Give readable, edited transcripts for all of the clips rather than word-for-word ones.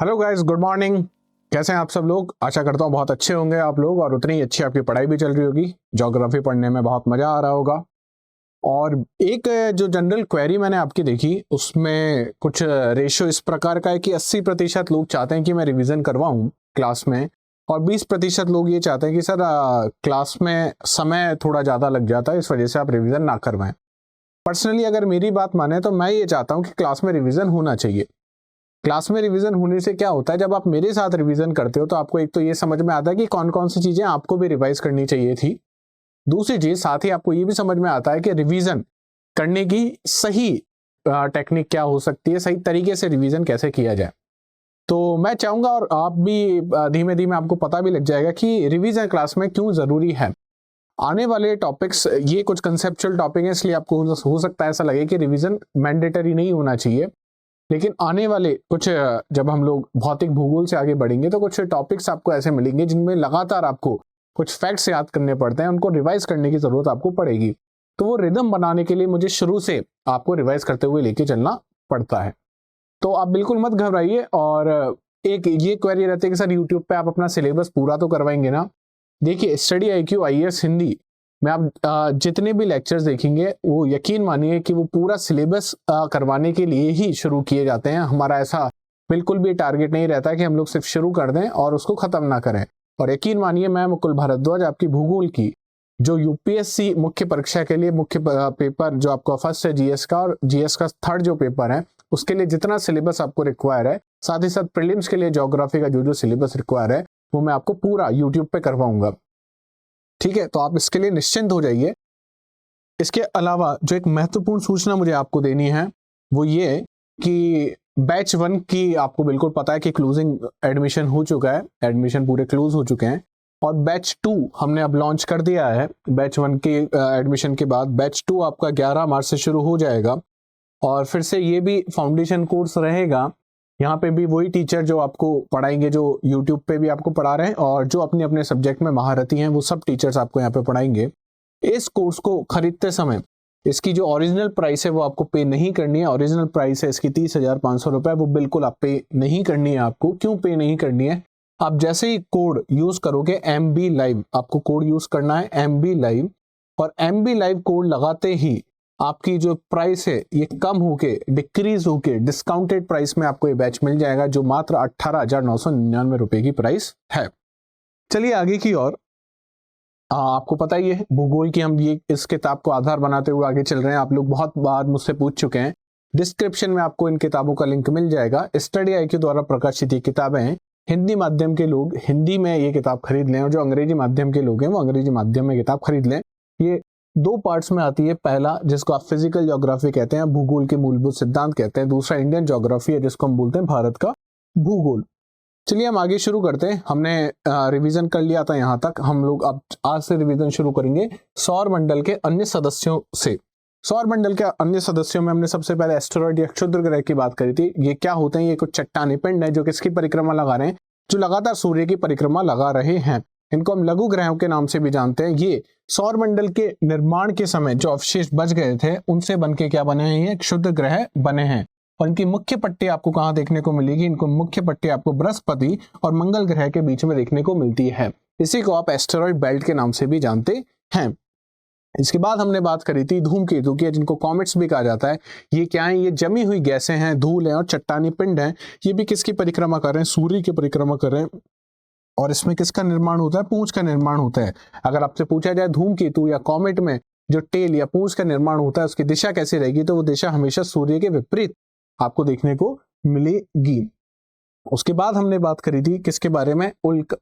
Hello guys, good morning. कैसे हैं आप सब लोग? आशा करता हूँ बहुत अच्छे होंगे आप लोग और उतनी ही अच्छी आपकी पढ़ाई भी चल रही होगी। ज्योग्राफी पढ़ने में बहुत मजा आ रहा होगा। और एक जो जनरल क्वेरी मैंने आपकी देखी उसमें कुछ रेशियो इस प्रकार का है कि 80% लोग चाहते हैं कि मैं रिवीजन करवाऊं क्लास में, और 20% लोग ये चाहते हैं कि सर क्लास में समय थोड़ा ज़्यादा लग जाता है, इस वजह से आप रिविज़न ना करवाएं। पर्सनली अगर मेरी बात माने तो मैं ये चाहता हूँ कि क्लास में रिविज़न होना चाहिए। क्लास में रिवीजन होने से क्या होता है, जब आप मेरे साथ रिवीजन करते हो तो आपको एक तो ये समझ में आता है कि कौन कौन सी चीजें आपको भी रिवाइज करनी चाहिए थी। दूसरी चीज साथ ही आपको ये भी समझ में आता है कि रिवीजन करने की सही टेक्निक क्या हो सकती है, सही तरीके से रिवीजन कैसे किया जाए। तो मैं चाहूंगा और आप भी धीमे धीमे आपको पता भी लग जाएगा कि रिवीजन क्लास में क्यों जरूरी है। आने वाले टॉपिक्स ये कुछ कंसेप्चुअल टॉपिक है, इसलिए आपको हो सकता है ऐसा लगे कि रिवीजन मैंडेटरी नहीं होना चाहिए, लेकिन आने वाले कुछ जब हम लोग भौतिक भूगोल से आगे बढ़ेंगे तो कुछ टॉपिक्स आपको ऐसे मिलेंगे जिनमें लगातार आपको कुछ फैक्ट्स याद करने पड़ते हैं, उनको रिवाइज करने की जरूरत आपको पड़ेगी। तो वो रिदम बनाने के लिए मुझे शुरू से आपको रिवाइज करते हुए लेके चलना पड़ता है। तो आप बिल्कुल मत घबराइए। और एक ये क्वेरी रहती है कि सर यूट्यूब पे आप अपना सिलेबस पूरा तो करवाएंगे ना। देखिए, स्टडी IQ IAS हिंदी में आप जितने भी लेक्चर्स देखेंगे वो यकीन मानिए कि वो पूरा सिलेबस करवाने के लिए ही शुरू किए जाते हैं। हमारा ऐसा बिल्कुल भी टारगेट नहीं रहता कि हम लोग सिर्फ शुरू कर दें और उसको खत्म ना करें। और यकीन मानिए, मैं मुकुल भारद्वाज आपकी भूगोल की जो UPSC मुख्य परीक्षा के लिए मुख्य पेपर जो आपका फर्स्ट है GS का, और GS का थर्ड जो पेपर है उसके लिए जितना सिलेबस आपको रिक्वायर है, साथ ही साथ प्रीलिम्स के लिए ज्योग्राफी का जो सिलेबस रिक्वायर है वो मैं आपको पूरा यूट्यूब पे करवाऊंगा। ठीक है, तो आप इसके लिए निश्चिंत हो जाइए। इसके अलावा जो एक महत्वपूर्ण सूचना मुझे आपको देनी है वो ये कि बैच 1 की आपको बिल्कुल पता है कि क्लोजिंग एडमिशन हो चुका है, एडमिशन पूरे क्लोज हो चुके हैं। और बैच 2 हमने अब लॉन्च कर दिया है। बैच 1 के एडमिशन के बाद बैच 2 आपका 11 मार्च से शुरू हो जाएगा। और फिर से ये भी फाउंडेशन कोर्स रहेगा। यहाँ पे भी वही टीचर जो आपको पढ़ाएंगे, जो यूट्यूब पे भी आपको पढ़ा रहे हैं और जो अपने अपने सब्जेक्ट में महारथी हैं, वो सब टीचर्स आपको यहाँ पे पढ़ाएंगे। इस कोर्स को खरीदते समय इसकी जो ओरिजिनल प्राइस है वो आपको पे नहीं करनी है। ओरिजिनल प्राइस है इसकी 30,500 रुपए, वो बिल्कुल आप पे नहीं करनी है। आपको क्यों पे नहीं करनी है? आप जैसे ही कोड यूज करोगे MB लाइव, आपको कोड यूज करना है MB लाइव, और MB लाइव कोड लगाते ही आपकी जो प्राइस है ये कम होके डिक्रीज होके डिस्काउंटेड प्राइस में आपको ये बैच मिल जाएगा, जो मात्र 18,999 रुपए की प्राइस है। चलिए आगे की ओर। आपको पता ही है भूगोल की हम ये इस किताब को आधार बनाते हुए आगे चल रहे हैं। आप लोग बहुत बार मुझसे पूछ चुके हैं। डिस्क्रिप्शन में आपको इन किताबों का लिंक मिल जाएगा। स्टडी IQ द्वारा प्रकाशित ये किताबें हैं। हिंदी माध्यम के लोग हिंदी में ये किताब खरीद लें, और जो अंग्रेजी माध्यम के लोग हैं वो अंग्रेजी माध्यम में किताब खरीद लें। ये 2 पार्ट्स में आती है। पहला जिसको आप फिजिकल ज्योग्राफी कहते हैं, भूगोल के मूलभूत सिद्धांत कहते हैं। दूसरा इंडियन ज्योग्राफी है जिसको हम बोलते हैं भारत का भूगोल। चलिए हम आगे शुरू करते हैं। हमने रिवीजन कर लिया था यहाँ तक। हम लोग अब आज से रिवीजन शुरू करेंगे सौर मंडल के अन्य सदस्यों से। सौर मंडल के अन्य सदस्यों में हमने सबसे पहले एस्टेरॉइड या क्षुद्र ग्रह की बात करी थी। ये क्या होते हैं? ये कुछ चट्टानी पिंड है जो किसकी परिक्रमा लगा रहे हैं? जो लगातार सूर्य की परिक्रमा लगा रहे हैं। इनको हम लघु ग्रहों के नाम से भी जानते हैं। ये सौर मंडल के निर्माण के समय जो अवशेष बच गए थे उनसे बनके क्या बने हैं? ये क्षुद्र ग्रह बने हैं। और इनकी मुख्य पट्टी आपको कहां देखने को मिलेगी? इनको मुख्य पट्टी आपको बृहस्पति और मंगल ग्रह के बीच में देखने को मिलती है। इसी को आप एस्टेरॉइड बेल्ट के नाम से भी जानते हैं। इसके बाद हमने बात करी थी धूमकेतु की, जिनको कॉमेट्स भी कहा जाता है। ये क्या है? ये जमी हुई गैसें हैं, धूल है और चट्टानी पिंड है। ये भी किसकी परिक्रमा कर रहे हैं? सूर्य की परिक्रमा कर रहे हैं। और इसमें किसका निर्माण होता है? पूंछ का निर्माण होता है। अगर आपसे पूछा जाए धूमकेतु या कॉमेट में जो टेल या पूंछ का निर्माण होता है उसकी दिशा कैसी रहेगी, तो वो दिशा हमेशा सूर्य के विपरीत आपको देखने को मिलेगी। उसके बाद हमने बात करी थी किसके बारे में?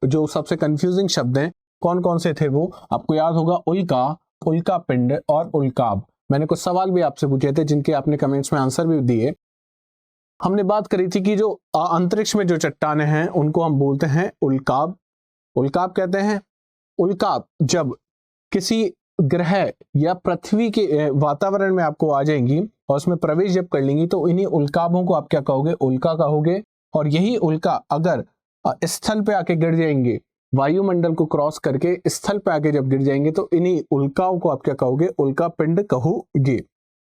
जो सबसे कंफ्यूजिंग शब्द हैं कौन कौन से थे वो आपको याद होगा। उल्का, उल्का पिंड और उल्काब। मैंने कुछ सवाल भी आपसे पूछे थे जिनके आपने कमेंट्स में आंसर भी दिए। हमने बात करी थी कि जो अंतरिक्ष में जो चट्टानें हैं उनको हम बोलते हैं उल्काब। उल्काब कहते हैं। उल्काब जब किसी ग्रह या पृथ्वी के वातावरण में आपको आ जाएंगी और उसमें प्रवेश जब कर लेंगी तो इन्हीं उल्काबों को आप क्या कहोगे? उल्का कहोगे। और यही उल्का अगर स्थल पे आके गिर जाएंगे, वायुमंडल को क्रॉस करके स्थल पे आके जब गिर जाएंगे तो इन्हीं उल्काओं को आप क्या कहोगे? उल्का पिंड कहोगे।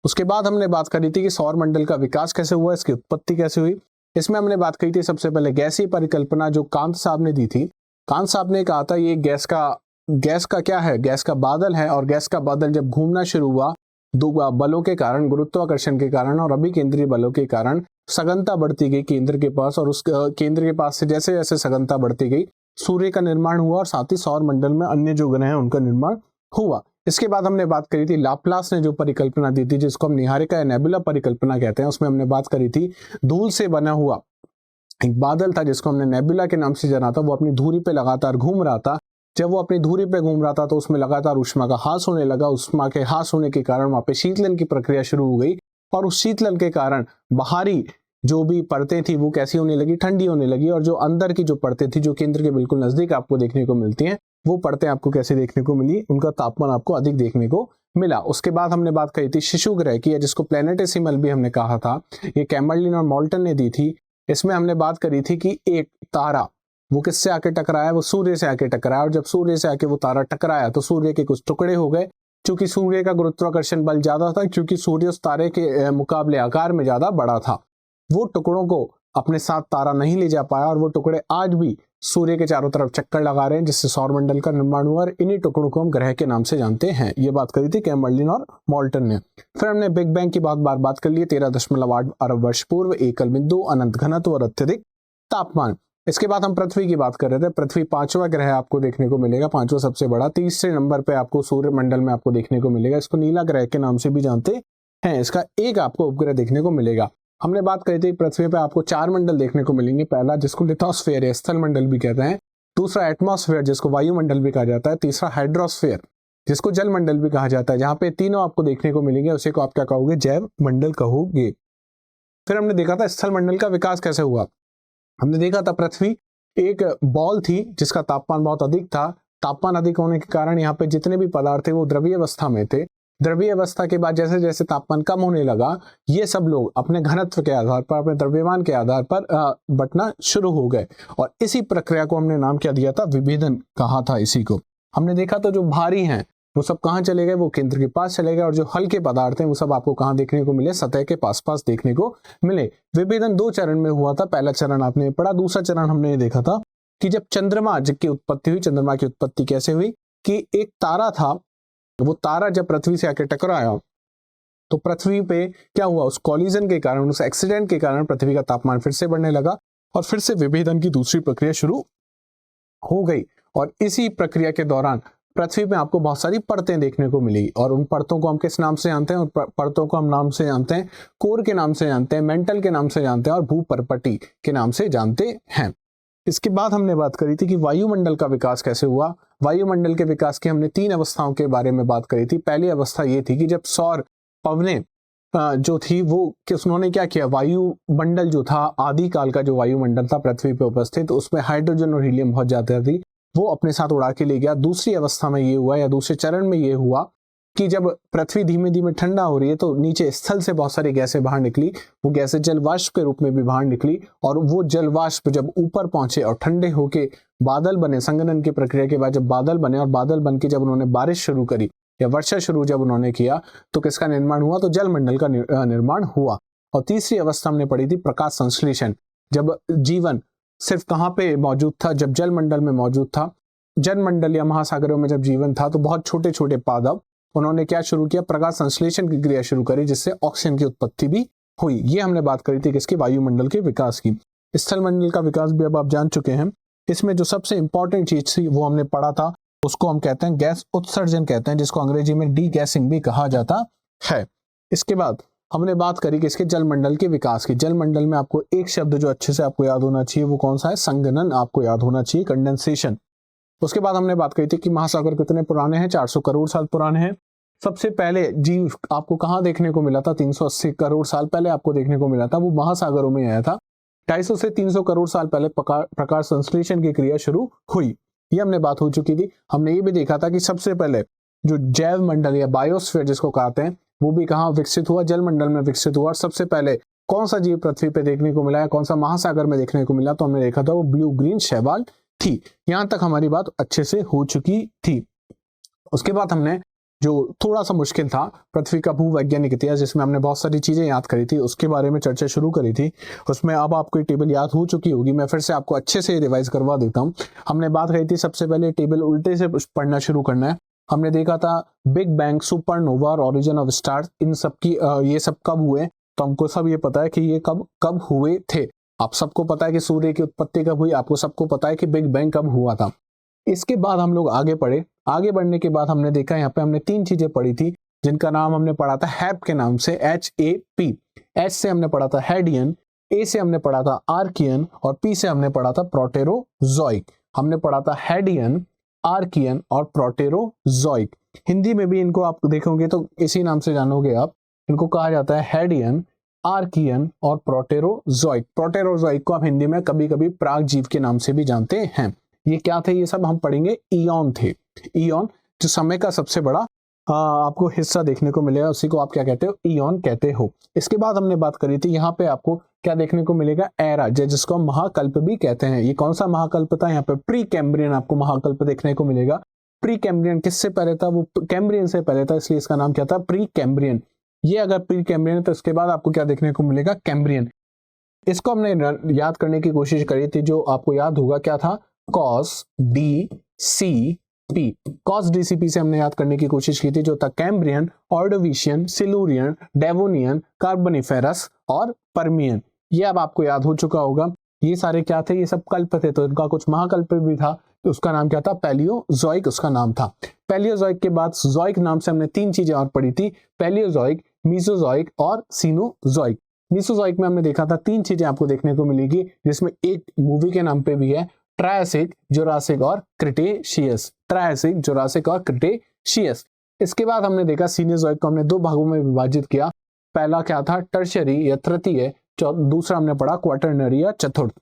उसके बाद हमने बात करी थी कि सौर मंडल का विकास कैसे हुआ, इसकी उत्पत्ति कैसे हुई। इसमें हमने बात कही थी सबसे पहले गैसीय परिकल्पना जो कांत साहब ने दी थी। कांत साहब ने कहा था ये गैस का क्या है, गैस का बादल है, और गैस का बादल जब घूमना शुरू हुआ दो बलों के कारण, गुरुत्वाकर्षण के कारण और अभिकेंद्री बलों के कारण सघनता बढ़ती गई केंद्र के पास, और उस केंद्र के पास से जैसे जैसे सघनता बढ़ती गई सूर्य का निर्माण हुआ और साथ ही सौर मंडल में अन्य जो ग्रह हैं उनका निर्माण हुआ। इसके बाद हमने बात करी थी लाप्लास ने जो परिकल्पना दी थी जिसको हम निहारिका या नेबुला परिकल्पना कहते हैं, उसमें हमने बात करी थी धूल से बना हुआ एक बादल था जिसको हमने नेबुला के नाम से जाना था। वो अपनी धुरी पे लगातार घूम रहा था। जब वो अपनी धुरी पे घूम रहा था तो उसमें लगातार ऊष्मा का ह्रास होने लगा। ऊष्मा के ह्रास होने के कारण वहां पे शीतलन की प्रक्रिया शुरू हो गई, और उस शीतलन के कारण बाहरी जो भी परतें थी वो कैसी होने लगी, ठंडी होने लगी, और जो अंदर की जो परतें थी जो केंद्र के बिल्कुल नजदीक आपको देखने को मिलती हैं वो परतें आपको कैसे देखने को मिली, उनका तापमान आपको अधिक देखने को मिला। उसके बाद हमने बात कही थी शिशु ग्रह की, जिसको प्लैनेटेसिमल भी हमने कहा था, ये कैमर्लिन और मोल्टन ने दी थी। इसमें हमने बात करी थी कि एक तारा वो किससे आके टकराया, वो सूर्य से आके टकराया, और जब सूर्य से आके वो तारा टकराया तो सूर्य के कुछ टुकड़े हो गए। क्योंकि सूर्य का गुरुत्वाकर्षण बल ज्यादा था, क्योंकि सूर्य उस तारे के मुकाबले आकार में ज्यादा बड़ा था, वो टुकड़ों को अपने साथ तारा नहीं ले जा पाया, और वो टुकड़े आज भी सूर्य के चारों तरफ चक्कर लगा रहे हैं, जिससे सौरमंडल का निर्माण हुआ, और इन्हीं टुकड़ों को हम ग्रह के नाम से जानते हैं। ये बात करी थी कैमर्लिन और मोल्टन ने। फिर हमने बिग बैंग की बहुत बार बात कर ली, 13.8 अरब वर्ष पूर्व, एकल बिंदु, अनंत घनत्व और अत्यधिक तापमान। इसके बाद हम पृथ्वी की बात कर रहे थे। पृथ्वी 5वां ग्रह आपको देखने को मिलेगा, 5वां सबसे बड़ा, 30 नंबर पे आपको सूर्य मंडल में आपको देखने को मिलेगा। इसको नीला ग्रह के नाम से भी जानते हैं। इसका एक आपको उपग्रह देखने को मिलेगा। हमने बात करी थी पृथ्वी पे आपको 4 मंडल देखने को मिलेंगे। पहला जिसको लिथोस्फीयर या स्थल मंडल भी कहते हैं, दूसरा एटमॉस्फेयर जिसको वायुमंडल भी कहा जाता है, तीसरा हाइड्रोस्फीयर जिसको जल मंडल भी कहा जाता है। जहां पे तीनों आपको देखने को मिलेंगे उसी को आप क्या कहोगे, जैव मंडल कहोगे। फिर हमने देखा था स्थल मंडल का विकास कैसे हुआ। हमने देखा था पृथ्वी एक बॉल थी जिसका तापमान बहुत अधिक था। तापमान अधिक होने के कारण यहाँ पे जितने भी पदार्थ थे वो द्रवीय अवस्था में थे। द्रवीय अवस्था के बाद जैसे जैसे तापमान कम होने लगा, ये सब लोग अपने घनत्व के आधार पर, अपने द्रव्यमान के आधार पर बंटना शुरू हो गए, और इसी प्रक्रिया को हमने नाम क्या दिया था, विभेदन कहा था। इसी को हमने देखा तो जो भारी हैं वो सब कहाँ चले गए, वो केंद्र के पास चले गए, और जो हल्के पदार्थ हैं वो सब आपको कहाँ देखने को मिले, सतह के पास पास देखने को मिले। विभेदन 2 चरण में हुआ था। पहला चरण आपने पढ़ा, दूसरा चरण हमने देखा था कि जब चंद्रमा की उत्पत्ति हुई। चंद्रमा की उत्पत्ति कैसे हुई कि एक तारा था, वो तारा जब पृथ्वी से आके टकराया तो पृथ्वी पे क्या हुआ, उस कॉलिजन के कारण, उस एक्सीडेंट के कारण पृथ्वी का तापमान फिर से बढ़ने लगा, और फिर से विभेदन की दूसरी प्रक्रिया शुरू हो गई। और इसी प्रक्रिया के दौरान पृथ्वी में आपको बहुत सारी परतें देखने को मिली, और उन परतों को हम किस नाम से जानते हैं, और परतों को हम नाम से जानते हैं, कोर के नाम से जानते हैं, मेंटल के नाम से जानते हैं, और भूपर्पटी के नाम से जानते हैं। इसके बाद हमने बात करी थी कि वायुमंडल का विकास कैसे हुआ। वायुमंडल के विकास की हमने 3 अवस्थाओं के बारे में बात करी थी। पहली अवस्था ये थी कि जब सौर पवनें जो थी वो उन्होंने क्या किया, वायुमंडल जो था, आदि काल का जो वायुमंडल था पृथ्वी पे उपस्थित, तो उसमें हाइड्रोजन और हीलियम बहुत ज्यादा थी, वो अपने साथ उड़ा के ले गया। दूसरी अवस्था में ये हुआ, या दूसरे चरण में ये हुआ कि जब पृथ्वी धीमे धीमे ठंडा हो रही है तो नीचे स्थल से बहुत सारी गैसें बाहर निकली। वो गैसें जल वाष्प के रूप में भी बाहर निकली, और वो जल वाष्प जब ऊपर पहुंचे और ठंडे होके बादल बने, संघनन की प्रक्रिया के बाद जब बादल बने, और बादल बन के जब उन्होंने बारिश शुरू करी या वर्षा शुरू जब उन्होंने किया, तो किसका निर्माण हुआ, तो जल मंडल का निर्माण हुआ। और तीसरी अवस्था हमने पढ़ी थी प्रकाश संश्लेषण। जब जीवन सिर्फ कहाँ पे मौजूद था, जब जल मंडल में मौजूद था, जल मंडल या महासागरों में जब जीवन था, तो बहुत छोटे छोटे पादप, उन्होंने क्या शुरू किया, प्रकाश संश्लेषण की क्रिया शुरू करी, जिससे ऑक्सीजन की उत्पत्ति भी हुई। ये हमने बात करी थी किसकी, वायुमंडल के विकास की। स्थल मंडल का विकास भी अब आप जान चुके हैं। इसमें जो सबसे इंपॉर्टेंट चीज थी वो हमने पढ़ा था, उसको हम कहते हैं गैस उत्सर्जन कहते हैं, जिसको अंग्रेजी में डी गैसिंग भी कहा जाता है। इसके बाद हमने बात करी कि इसके जलमंडल के विकास की। जलमंडल में आपको एक शब्द जो अच्छे से आपको याद होना चाहिए वो कौन सा है, संघनन आपको याद होना चाहिए, कंडेंसेशन। उसके बाद हमने बात करी थी कि महासागर कितने पुराने हैं, 400 करोड़ साल पुराने हैं। सबसे पहले जीव आपको कहाँ देखने को मिला था, 380 करोड़ साल पहले आपको देखने को मिला था, वो महासागरों में आया था। 250 से 300 करोड़ साल पहले प्रकाश संश्लेषण की क्रिया शुरू हुई। ये हमने बात हो चुकी थी। हमने ये भी देखा था कि सबसे पहले जो जैव मंडल या बायोस्फीयर जिसको कहते हैं, वो भी कहाँ विकसित हुआ, जल मंडल में विकसित हुआ। और सबसे पहले कौन सा जीव पृथ्वी पे देखने को मिला है, कौन सा महासागर में देखने को मिला, तो हमने देखा था वो ब्लू ग्रीन शैवाल थी। यहां तक हमारी बात अच्छे से हो चुकी थी। उसके बाद हमने जो थोड़ा सा मुश्किल था, पृथ्वी का भूवैज्ञानिक इतिहास, जिसमें हमने बहुत सारी चीजें याद करी थी, उसके बारे में चर्चा शुरू करी थी। उसमें अब आपको ये टेबल याद हो चुकी होगी, मैं फिर से आपको अच्छे से रिवाइज करवा देता हूँ। हमने बात करी थी सबसे पहले टेबल उल्टे से पढ़ना शुरू करना है। हमने देखा था बिग बैंग, सुपरनोवा और ओरिजिन ऑफ स्टार्स, इन सब की ये सब कब हुए, तो हमको सब ये पता है कि ये कब कब हुए थे। आप सबको पता है कि सूर्य की उत्पत्ति कब हुई, आपको सबको पता है कि बिग बैंग कब हुआ था। इसके बाद हम लोग आगे बढ़े। आगे बढ़ने के बाद हमने देखा यहाँ पे हमने 3 चीजें पढ़ी थी, जिनका नाम हमने पढ़ा था हैप के नाम से, HAP। एच से हमने पढ़ा था हेडियन, ए से हमने पढ़ा था आर्कियन और पी से हमने पढ़ा था प्रोटेरोजोइक। हमने पढ़ा था हेडियन, आर्कियन और प्रोटेरोजोइक। हिंदी में भी इनको आप देखोगे तो इसी नाम से जानोगे आप, इनको कहा जाता है हेडियन, आर्कियन और प्रोटेरोजोइक। प्रोटेरोजोइक को आप हिंदी में कभी कभी प्राग जीव के नाम से भी जानते हैं। ये क्या थे, ये सब हम पढ़ेंगे, ईयन थे। ईयन जो समय का सबसे बड़ा आपको हिस्सा देखने को मिलेगा, उसी को आप क्या कहते हो, ईयन कहते हो। इसके बाद हमने बात करी थी, यहाँ पे आपको क्या देखने को मिलेगा, एरा, जिसको हम महाकल्प भी कहते हैं। ये कौन सा महाकल्प था, यहाँ पे प्री कैम्ब्रियन आपको महाकल्प देखने को मिलेगा। प्री कैम्ब्रियन किससे पहले था, वो कैम्ब्रियन से पहले था, इसलिए इसका नाम क्या था, प्री कैम्ब्रियन। ये अगर प्री कैम्ब्रियन तो इसके बाद आपको क्या देखने को मिलेगा, कैम्ब्रियन। इसको हमने याद करने की कोशिश करी थी, जो आपको याद होगा क्या था, cos D C P. Cos DCP से हमने याद करने की कोशिश की थी, जो था Cambrian, Ordovician, Silurian, Devonian, Carboniferous और पर्मियन। ये अब आपको याद हो चुका होगा। ये सारे क्या थे, ये सब कल्प थे, तो इनका कुछ महाकल्प भी था, तो उसका नाम क्या था, पैलियोजोइक उसका नाम था। पैलियोजोइक के बाद जोइक नाम से हमने 3 चीजें और पढ़ी थी, पैलियोजोइक, मीसोजोइक और सीनोजोइक। मीसोजोइक में हमने देखा था 3 चीजें आपको देखने को मिलेगी, जिसमें एक मूवी के नाम पे भी है, ट्रायसिक, जुरासिक और क्रिटेशियस। ट्रायसिक, जुरासिक और क्रिटेशियस। इसके बाद हमने देखा सीनियोजोइक को हमने 2 भागों में विभाजित किया। पहला क्या था, टर्शियरी या तृतीय, दूसरा हमने पढ़ा क्वाटरनरी या चतुर्थ।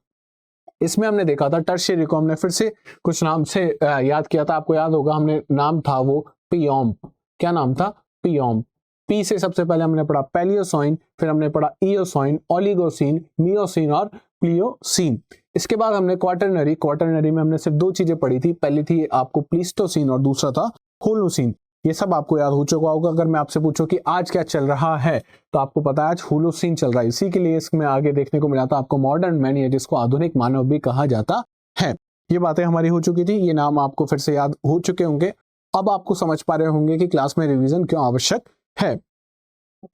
इसमें हमने देखा था टर्शियरी को हमने फिर से कुछ नाम से याद किया था, आपको याद होगा, हमने नाम था वो पियोम। क्या नाम था, पियोम। पी से सबसे पहले हमने पढ़ा पैलियोसोइन, फिर हमने पढ़ा इयोसोइन, ओलिगोसीन, मियोसीन और प्लियोसीन। इसके बाद हमने क्वाटरनरी, क्वाटरनरी में हमने सिर्फ 2 चीजें पढ़ी थी, पहली थी आपको प्लीस्टोसीन और दूसरा था होलोसीन। ये सब आपको याद हो चुका होगा। अगर मैं आपसे पूछूं कि आज क्या चल रहा है, तो आपको पता है आज होलोसीन चल रहा है। इसी के लिए इसमें आगे देखने को मिला था आपको मॉडर्न मैन, या जिसको आधुनिक मानव भी कहा जाता है। ये बातें हमारी हो चुकी थी, ये नाम आपको फिर से याद हो चुके होंगे। अब आपको समझ पा रहे होंगे कि क्लास में रिवीजन क्यों आवश्यक है।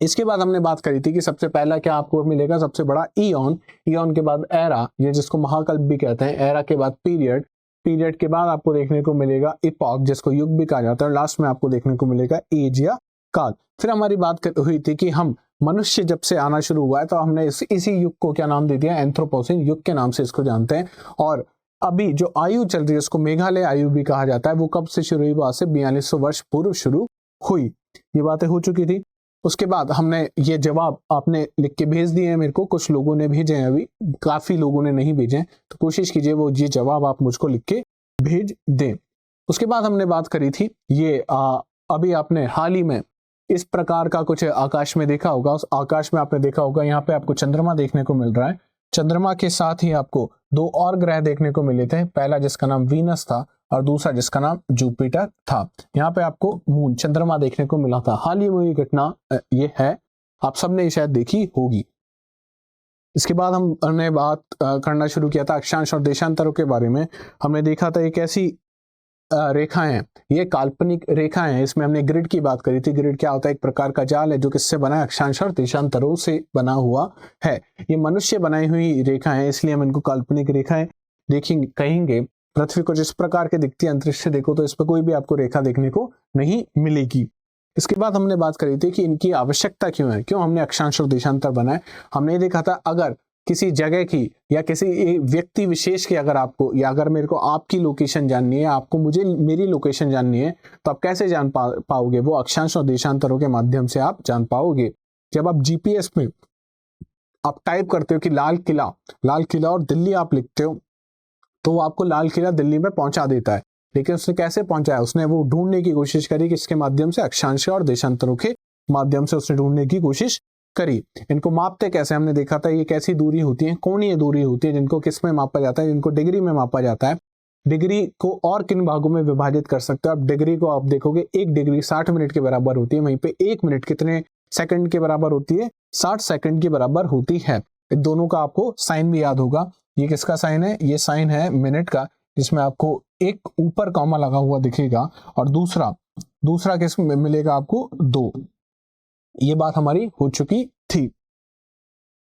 इसके बाद हमने बात करी थी कि सबसे पहला क्या आपको मिलेगा, सबसे बड़ा ईयन, ईयन के बाद एरा, ये जिसको महाकल्प भी कहते हैं, एरा के बाद पीरियड, पीरियड के बाद आपको देखने को मिलेगा इपॉक, जिसको युग भी कहा जाता है, लास्ट में आपको देखने को मिलेगा एज या काल। फिर हमारी बात हुई थी कि हम मनुष्य जब से आना शुरू हुआ है, तो हमने इसी युग को क्या नाम दे दिया, एंथ्रोपोसिन युग के नाम से इसको जानते हैं। और अभी जो आयु चल रही है उसको मेघालय आयु भी कहा जाता है। वो कब से शुरू हुई, वहां से 4200 वर्ष पूर्व शुरू हुई। ये बातें हो चुकी थी। उसके बाद हमने ये जवाब आपने लिख के भेज दिए हैं मेरे को, कुछ लोगों ने भेजे हैं, अभी काफी लोगों ने नहीं भेजे हैं, तो कोशिश कीजिए वो ये जवाब आप मुझको लिख के भेज दें। उसके बाद हमने बात करी थी ये अभी आपने हाल ही में इस प्रकार का कुछ आकाश में देखा होगा। उस आकाश में आपने देखा होगा, यहाँ पे आपको चंद्रमा देखने को मिल रहा है। चंद्रमा के साथ ही आपको 2 और ग्रह देखने को मिले थे, पहला जिसका नाम वीनस था और दूसरा जिसका नाम जुपिटर था। यहाँ पे आपको मून, चंद्रमा देखने को मिला था। हाल ही में ये घटना ये है, आप सबने शायद देखी होगी। इसके बाद हमने बात करना शुरू किया था अक्षांश और देशांतरों के बारे में। हमने देखा था एक ऐसी रेखाएं, ये काल्पनिक रेखाएं हैं। इसमें हमने ग्रिड की बात करी थी। ग्रिड क्या होता है, एक प्रकार का जाल है जो किससे बना है, अक्षांश और देशांतरों से बना हुआ है। ये मनुष्य बनाई हुई रेखाएं हैं, इसलिए हम इनको काल्पनिक रेखाएं देखेंगे कहेंगे। पृथ्वी को जिस प्रकार के दिखती है अंतरिक्ष से देखो तो इस पर कोई भी आपको रेखा देखने को नहीं मिलेगी। इसके बाद हमने बात करी थी कि इनकी आवश्यकता क्यों है, क्यों हमने अक्षांश और देशांतर बनाए। हमने देखा था अगर किसी जगह की या किसी व्यक्ति विशेष की अगर आपको, या अगर मेरे को आपकी लोकेशन जाननी है, आपको मुझे मेरी लोकेशन जाननी है, तो आप कैसे जान पाओगे, वो अक्षांश और देशांतरों के माध्यम से आप जान पाओगे। जब आप जीपीएस में आप टाइप करते हो कि लाल किला और दिल्ली आप लिखते हो, तो वो आपको लाल किला दिल्ली में पहुंचा देता है। लेकिन उसने कैसे पहुंचाया, उसने वो ढूंढने की कोशिश करी, किसके माध्यम से, अक्षांश और देशांतरों के माध्यम से उसने ढूंढने की कोशिश करी। इनको मापते कैसे, हमने देखा था ये कैसी दूरी होती है, कोणीय दूरी होती है, जिनको किस में मापा जाता है, जिनको डिग्री में मापा जाता है। डिग्री को और किन भागों में विभाजित कर सकते हो? आप डिग्री को आप देखोगे, 1 डिग्री 60 मिनट के बराबर होती है, वहीं पे 1 मिनट कितने सेकंड के बराबर होती है? 60 सेकंड के बराबर होती है। दोनों का आपको साइन भी याद होगा। ये किसका साइन है? ये साइन है मिनट का, जिसमें आपको एक ऊपर कॉमा लगा हुआ दिखेगा और दूसरा किस में मिलेगा आपको? 2। ये बात हमारी हो चुकी थी।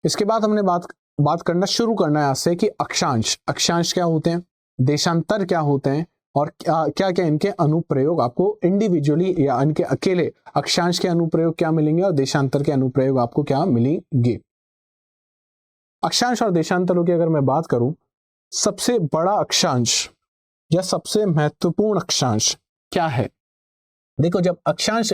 इसके बाद हमने बात करना शुरू करना है आज से कि अक्षांश क्या होते हैं, देशांतर क्या होते हैं और क्या क्या इनके अनुप्रयोग आपको इंडिविजुअली या इनके अकेले अक्षांश के अनुप्रयोग क्या मिलेंगे और देशांतर के अनुप्रयोग आपको क्या मिलेंगे। अक्षांश और देशांतरों की अगर मैं बात करूं, सबसे बड़ा अक्षांश या सबसे महत्वपूर्ण अक्षांश क्या है? देखो, जब अक्षांश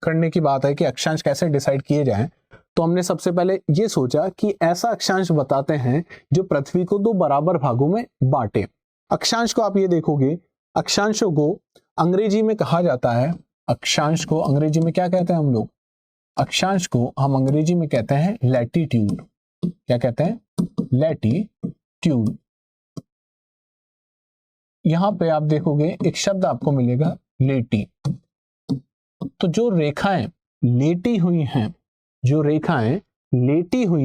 करने की बात है कि अक्षांश कैसे डिसाइड किए जाएं, तो हमने सबसे पहले ये सोचा कि ऐसा अक्षांश बताते हैं जो पृथ्वी को 2 बराबर भागों में बांटे। अक्षांश को आप ये देखोगे, अक्षांशों को अंग्रेजी में कहा जाता है, अक्षांश को अंग्रेजी में क्या कहते हैं हम लोग? अक्षांश को हम अंग्रेजी में कहते हैं लैटिट्यूड। क्या कहते हैं? लैटिट्यूड। यहां पे आप देखोगे एक शब्द आपको मिलेगा लेटी। तो जो रेखाएं लेटी हुई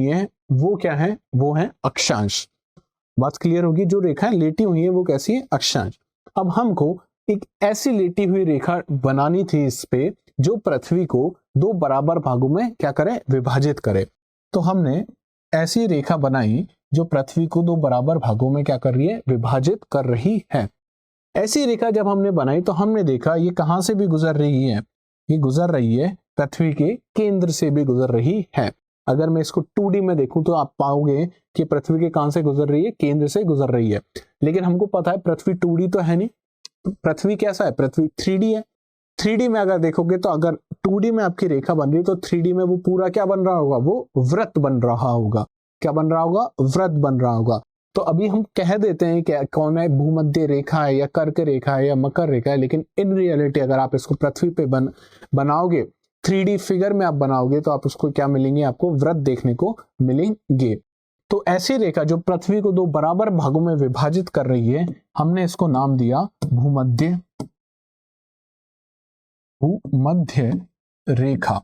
हैं, वो क्या है? वो है अक्षांश। बात क्लियर होगी? जो रेखाएं लेटी हुई हैं वो कैसी है? अक्षांश। अब हमको एक ऐसी लेटी हुई रेखा बनानी थी इस पे जो पृथ्वी को 2 बराबर भागों में क्या करे? विभाजित करे। तो हमने ऐसी रेखा बनाई जो पृथ्वी को 2 बराबर भागों में क्या कर रही है? विभाजित कर रही है। ऐसी रेखा जब हमने बनाई तो हमने देखा ये कहां से भी गुजर रही है? ये गुजर रही है पृथ्वी के केंद्र से भी गुजर रही है। अगर मैं इसको 2D में देखूं तो आप पाओगे कि पृथ्वी के कहां से गुजर रही है? केंद्र से गुजर रही है। लेकिन हमको पता है पृथ्वी 2D तो है नहीं, पृथ्वी कैसा है? पृथ्वी 3D है। 3D में अगर देखोगे तो अगर 2D में आपकी रेखा बन रही है तो 3D में वो पूरा क्या बन रहा होगा? वो वृत्त बन रहा होगा। क्या बन रहा होगा? वृत्त बन रहा होगा। तो अभी हम कह देते हैं कि कौन है? भूमध्य रेखा है या कर्क रेखा है या मकर रेखा है, लेकिन इन रियलिटी अगर आप इसको पृथ्वी पे बनाओगे, 3D फिगर में आप बनाओगे तो आप उसको क्या मिलेंगे? आपको वृत्त देखने को मिलेंगे। तो ऐसी रेखा जो पृथ्वी को 2 बराबर भागों में विभाजित कर रही है, हमने इसको नाम दिया भूमध्य रेखा।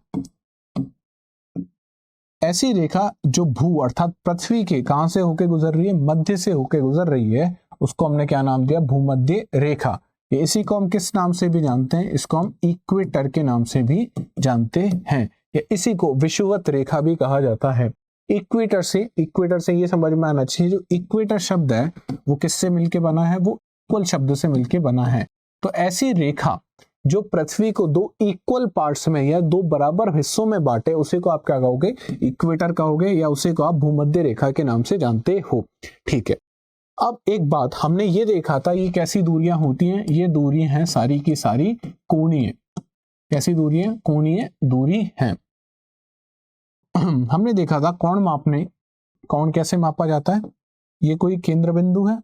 ऐसी रेखा जो अर्थात पृथ्वी के कहां से होके गुजर रही है? मध्य से होके गुजर रही है, उसको हमने क्या नाम दिया? भूमध्य रेखा। इसी को हम किस नाम से भी जानते हैं? इसको हम इक्वेटर के नाम से भी जानते हैं, या इसी को विषुवत रेखा भी कहा जाता है। इक्वेटर से ये समझ में आना चाहिए, जो इक्वेटर शब्द है वो किससे मिलके बना है? वो इक्वल शब्द से मिलके बना है। तो ऐसी रेखा जो पृथ्वी को 2 इक्वल पार्ट्स में या 2 बराबर हिस्सों में बांटे, उसे को आप क्या कहोगे? इक्वेटर कहोगे, या उसे को आप भूमध्य रेखा के नाम से जानते हो। ठीक है। अब एक बात हमने ये देखा था, ये कैसी दूरियां होती हैं? ये दूरी हैं सारी की सारी कोणीय। कैसी दूरी है? कोणीय दूरी है। हमने देखा था कोण कैसे मापा जाता है? ये कोई केंद्र बिंदु है,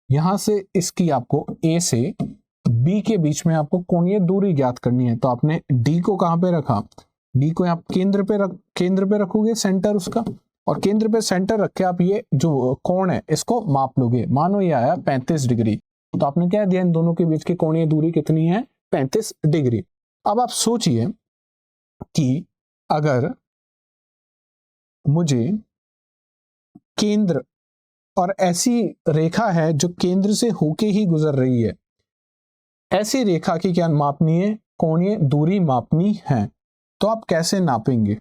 यहां से इसकी आपको A से B के बीच में आपको कोणीय दूरी ज्ञात करनी है। तो आपने D को कहां पे रखा? D को आप केंद्र पे रखोगे, सेंटर उसका, और केंद्र पे सेंटर रख के आप ये जो कोण है इसको माप लोगे। मानो ये आया 35 डिग्री, तो आपने क्या दिया? इन दोनों के बीच की कोणीय दूरी कितनी है? 35 डिग्री। अब आप सोचिए कि अगर मुझे केंद्र और ऐसी रेखा है जो केंद्र से होके ही गुजर रही है, ऐसी रेखा की क्या मापनी है? कोणीय दूरी मापनी है। तो आप कैसे नापेंगे?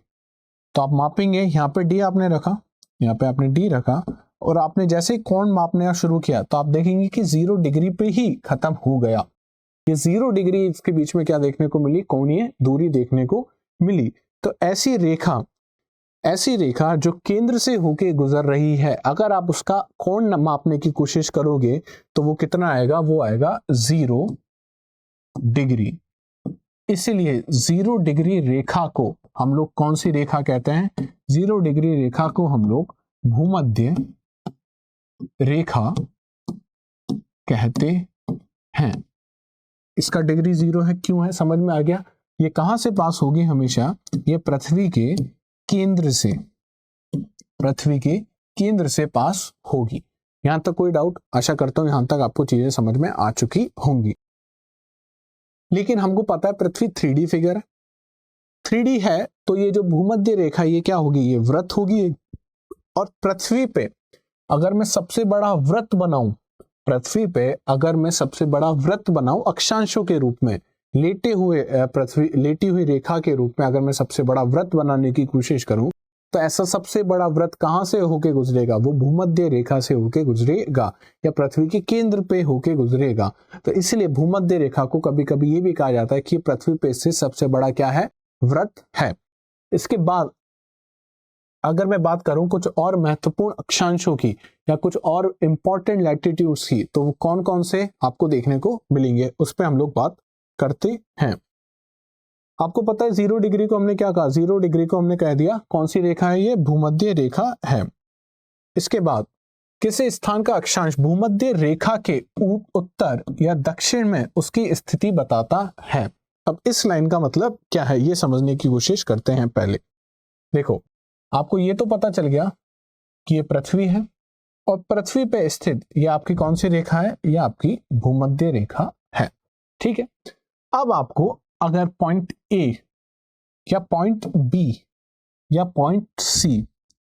तो आप मापेंगे, यहाँ पे D आपने रखा, यहाँ पे आपने D रखा, और आपने जैसे कोण मापने शुरू किया तो आप देखेंगे कि 0 डिग्री पे ही खत्म हो गया। ये 0 डिग्री इसके बीच में क्या देखने को मिली? कोणीय दूरी देखने को मिली। तो ऐसी रेखा जो केंद्र से होके गुजर रही है, अगर आप उसका कोण मापने की कोशिश करोगे तो वो कितना आएगा? वो आएगा 0 डिग्री। इसलिए 0 डिग्री रेखा को हम लोग कौन सी रेखा कहते हैं? 0 डिग्री रेखा को हम लोग भूमध्य रेखा कहते हैं। इसका डिग्री 0 है, क्यों है? समझ में आ गया? ये कहां से पास होगी? हमेशा ये पृथ्वी के केंद्र से पास होगी। यहां तक कोई डाउट? आशा करता हूं यहां तक आपको चीजें समझ में आ चुकी होंगी। लेकिन हमको पता है पृथ्वी 3D फिगर है, 3D है, तो ये जो भूमध्य रेखा ये क्या होगी? ये वृत्त होगी। और पृथ्वी पे अगर मैं सबसे बड़ा वृत्त बनाऊं, पृथ्वी पे अगर मैं सबसे बड़ा वृत्त बनाऊं अक्षांशों के रूप में, लेटे हुए पृथ्वी लेटी हुई रेखा के रूप में अगर मैं सबसे बड़ा वृत्त बनाने की कोशिश करूं, तो ऐसा सबसे बड़ा वृत्त कहां से होके गुजरेगा? वो भूमध्य रेखा से होके गुजरेगा या पृथ्वी के केंद्र पे होके गुजरेगा। तो इसलिए भूमध्य रेखा को कभी कभी ये भी कहा जाता है कि पृथ्वी पे से सबसे बड़ा क्या है? वृत्त है। इसके बाद अगर मैं बात करूं कुछ और महत्वपूर्ण अक्षांशों की या कुछ और इंपॉर्टेंट लैटिट्यूड्स की, तो वो कौन कौन से आपको देखने को मिलेंगे उस पर हम लोग बात करते हैं। आपको पता है 0 डिग्री को हमने क्या कहा? 0 डिग्री को हमने कह दिया कौन सी रेखा है? ये भूमध्य रेखा है। इसके बाद किसी स्थान का अक्षांश भूमध्य रेखा के उत्तर या दक्षिण में उसकी स्थिति बताता है। अब इस लाइन का मतलब क्या है ये समझने की कोशिश करते हैं। पहले देखो, आपको ये तो पता चल गया कि ये पृथ्वी है और पृथ्वी पे स्थित ये आपकी कौन सी रेखा है? ये आपकी भूमध्य रेखा है। ठीक है, अब आपको अगर पॉइंट ए या पॉइंट बी या पॉइंट सी,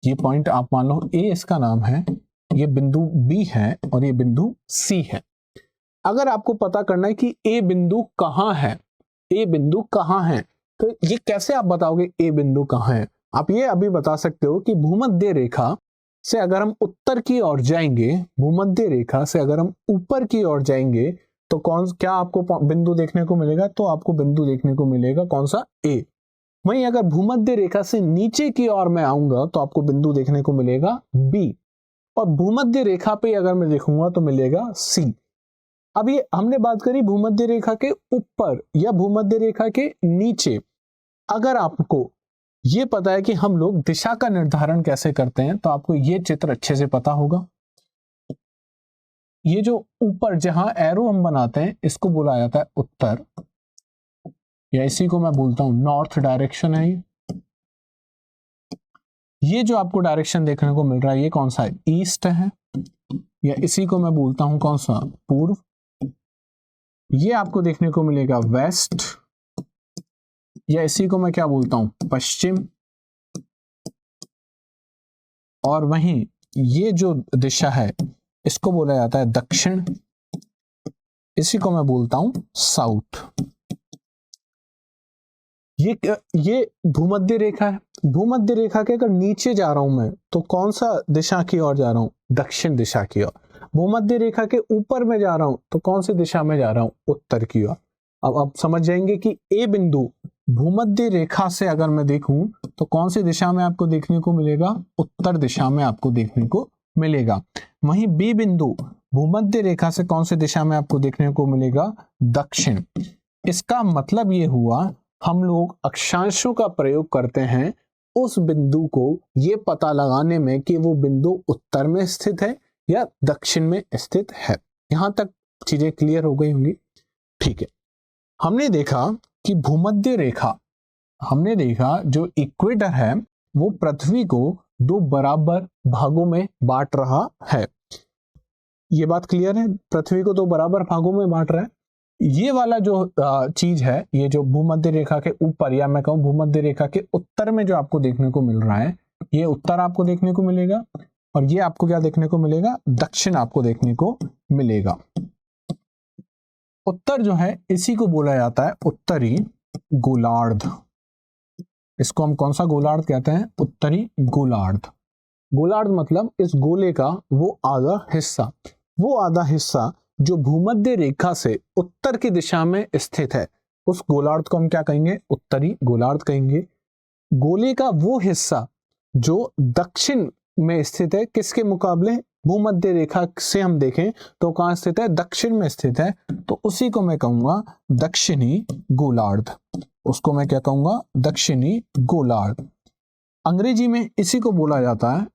ये पॉइंट आप मान लो ए इसका नाम है, ये बिंदु बी है और ये बिंदु सी है। अगर आपको पता करना है कि ए बिंदु कहां है, ए बिंदु कहां है, तो ये कैसे आप बताओगे ए बिंदु कहां है? आप ये अभी बता सकते हो कि भूमध्य रेखा से अगर हम उत्तर की ओर जाएंगे, भूमध्य रेखा से अगर हम ऊपर की ओर जाएंगे, तो क्या आपको बिंदु देखने को मिलेगा? तो आपको बिंदु देखने को मिलेगा कौन सा? ए। वहीं अगर भूमध्य रेखा से नीचे की ओर मैं आऊंगा तो आपको बिंदु देखने को मिलेगा बी, और भूमध्य रेखा पे अगर मैं देखूंगा तो मिलेगा सी। अब ये हमने बात करी भूमध्य रेखा के ऊपर या भूमध्य रेखा के नीचे। अगर आपको ये पता है कि हम लोग दिशा का निर्धारण कैसे करते हैं, तो आपको ये चित्र अच्छे से पता होगा। ये जो ऊपर जहां एरो हम बनाते हैं इसको बोला जाता है उत्तर, या इसी को मैं बोलता हूं नॉर्थ डायरेक्शन है। ये जो आपको डायरेक्शन देखने को मिल रहा है ये कौन सा है? ईस्ट है, या इसी को मैं बोलता हूं कौन सा? पूर्व। ये आपको देखने को मिलेगा वेस्ट, या इसी को मैं क्या बोलता हूं? पश्चिम। और वहीं ये जो दिशा है इसको बोला जाता है दक्षिण, इसी को मैं बोलता हूं साउथ। ये भूमध्य रेखा है। भूमध्य रेखा के अगर नीचे जा रहा हूं मैं तो कौन सा दिशा की ओर जा रहा हूं? दक्षिण दिशा की ओर। भूमध्य रेखा के ऊपर में जा रहा हूं तो कौन सी दिशा में जा रहा हूं? उत्तर की ओर। अब आप समझ जाएंगे कि ए बिंदु भूमध्य रेखा से अगर मैं देखूं तो कौन सी दिशा में आपको देखने को मिलेगा? उत्तर दिशा में आपको देखने को मिलेगा। वहीं बी बिंदु भूमध्य रेखा से कौन सी दिशा में आपको देखने को मिलेगा? दक्षिण। इसका मतलब ये हुआ हम लोग अक्षांशों का प्रयोग करते हैं उस बिंदु को ये पता लगाने में कि वो बिंदु उत्तर में स्थित है या दक्षिण में स्थित है। यहां तक चीजें क्लियर हो गई होंगी। ठीक है, हमने देखा कि भूमध्य रेखा, हमने देखा जो इक्वेटर है वो पृथ्वी को 2 बराबर भागों में बांट रहा है। ये बात क्लियर है? पृथ्वी को 2 बराबर भागों में बांट रहा है। ये वाला जो चीज है, ये जो भूमध्य रेखा के ऊपर या मैं कहूं भूमध्य रेखा के उत्तर में जो आपको देखने को मिल रहा है, ये उत्तर आपको देखने को मिलेगा, और ये आपको क्या देखने को मिलेगा? दक्षिण आपको देखने को मिलेगा। उत्तर जो है इसी को बोला जाता है उत्तरी गोलार्ध। इसको हम कौन सा गोलार्ध कहते हैं? उत्तरी गोलार्ध। गोलार्ध मतलब इस गोले का वो आधा हिस्सा जो भूमध्य रेखा से उत्तर की दिशा में स्थित है, उस गोलार्ध को हम क्या कहेंगे? उत्तरी गोलार्ध कहेंगे। गोले का वो हिस्सा जो दक्षिण में स्थित है, किसके मुकाबले? भूमध्य रेखा से हम देखें तो कहां स्थित है? दक्षिण में स्थित है, तो उसी को मैं कहूंगा दक्षिणी गोलार्ध। उसको मैं क्या कहूंगा? दक्षिणी गोलार्ध। अंग्रेजी में इसी को बोला जाता है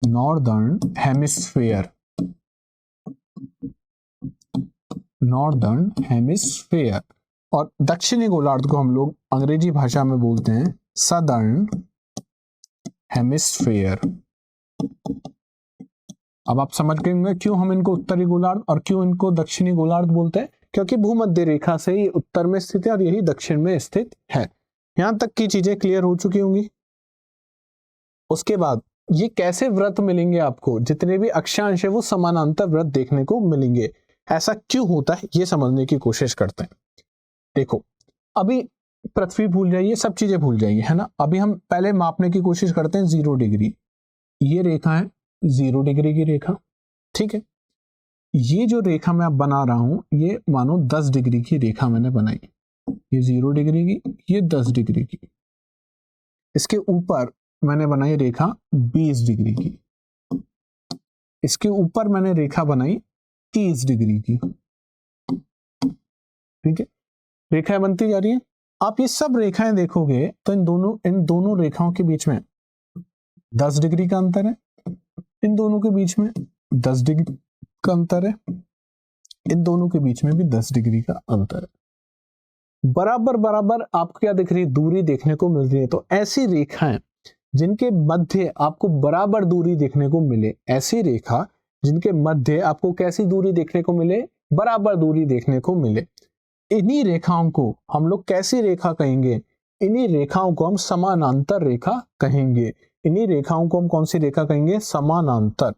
नॉर्दर्न हेमिस्फीयर। Northern hemisphere. और दक्षिणी गोलार्ध को हम लोग अंग्रेजी भाषा में बोलते हैं सदर्न हेमिस्फीयर। अब आप समझ गए होंगे क्यों हम इनको उत्तरी गोलार्ध और क्यों इनको दक्षिणी गोलार्ध बोलते हैं, क्योंकि भूमध्य रेखा से ही उत्तर में स्थित है और यही दक्षिण में स्थित है। यहां तक की चीजें क्लियर हो चुकी होंगी। उसके बाद ये कैसे व्रत मिलेंगे आपको, जितने भी अक्षांश है वो समानांतर व्रत देखने को मिलेंगे। ऐसा क्यों होता है ये समझने की कोशिश करते हैं। देखो अभी पृथ्वी भूल जाइए, सब चीजें भूल जाइए, है ना। अभी हम पहले मापने की कोशिश करते हैं 0 डिग्री। ये रेखा है 0 डिग्री की रेखा, ठीक है। ये जो रेखा मैं अब बना रहा हूं ये मानो 10 डिग्री की रेखा मैंने बनाई। ये 0 डिग्री की, ये 10 डिग्री की। इसके ऊपर मैंने बनाई रेखा 20 डिग्री की। इसके ऊपर मैंने रेखा बनाई 30 डिग्री की, ठीक है। रेखाएं बनती जा रही है। आप ये सब रेखाएं देखोगे तो इन दोनों रेखाओं के बीच में 10 डिग्री का अंतर है, इन दोनों के बीच में 10 डिग्री का अंतर है, इन दोनों के बीच में भी 10 डिग्री का अंतर है। बराबर बराबर आपको क्या दिख रही है, दूरी देखने को मिल रही है। तो ऐसी रेखाएं जिनके मध्य आपको बराबर दूरी देखने को मिले, ऐसी रेखा जिनके मध्य आपको कैसी दूरी देखने को मिले, बराबर दूरी देखने को मिले, इन्हीं रेखाओं को हम लोग कैसी रेखा कहेंगे, इन्हीं रेखाओं को हम समानांतर रेखा कहेंगे। इन्हीं रेखाओं को हम कौन सी रेखा कहेंगे, समानांतर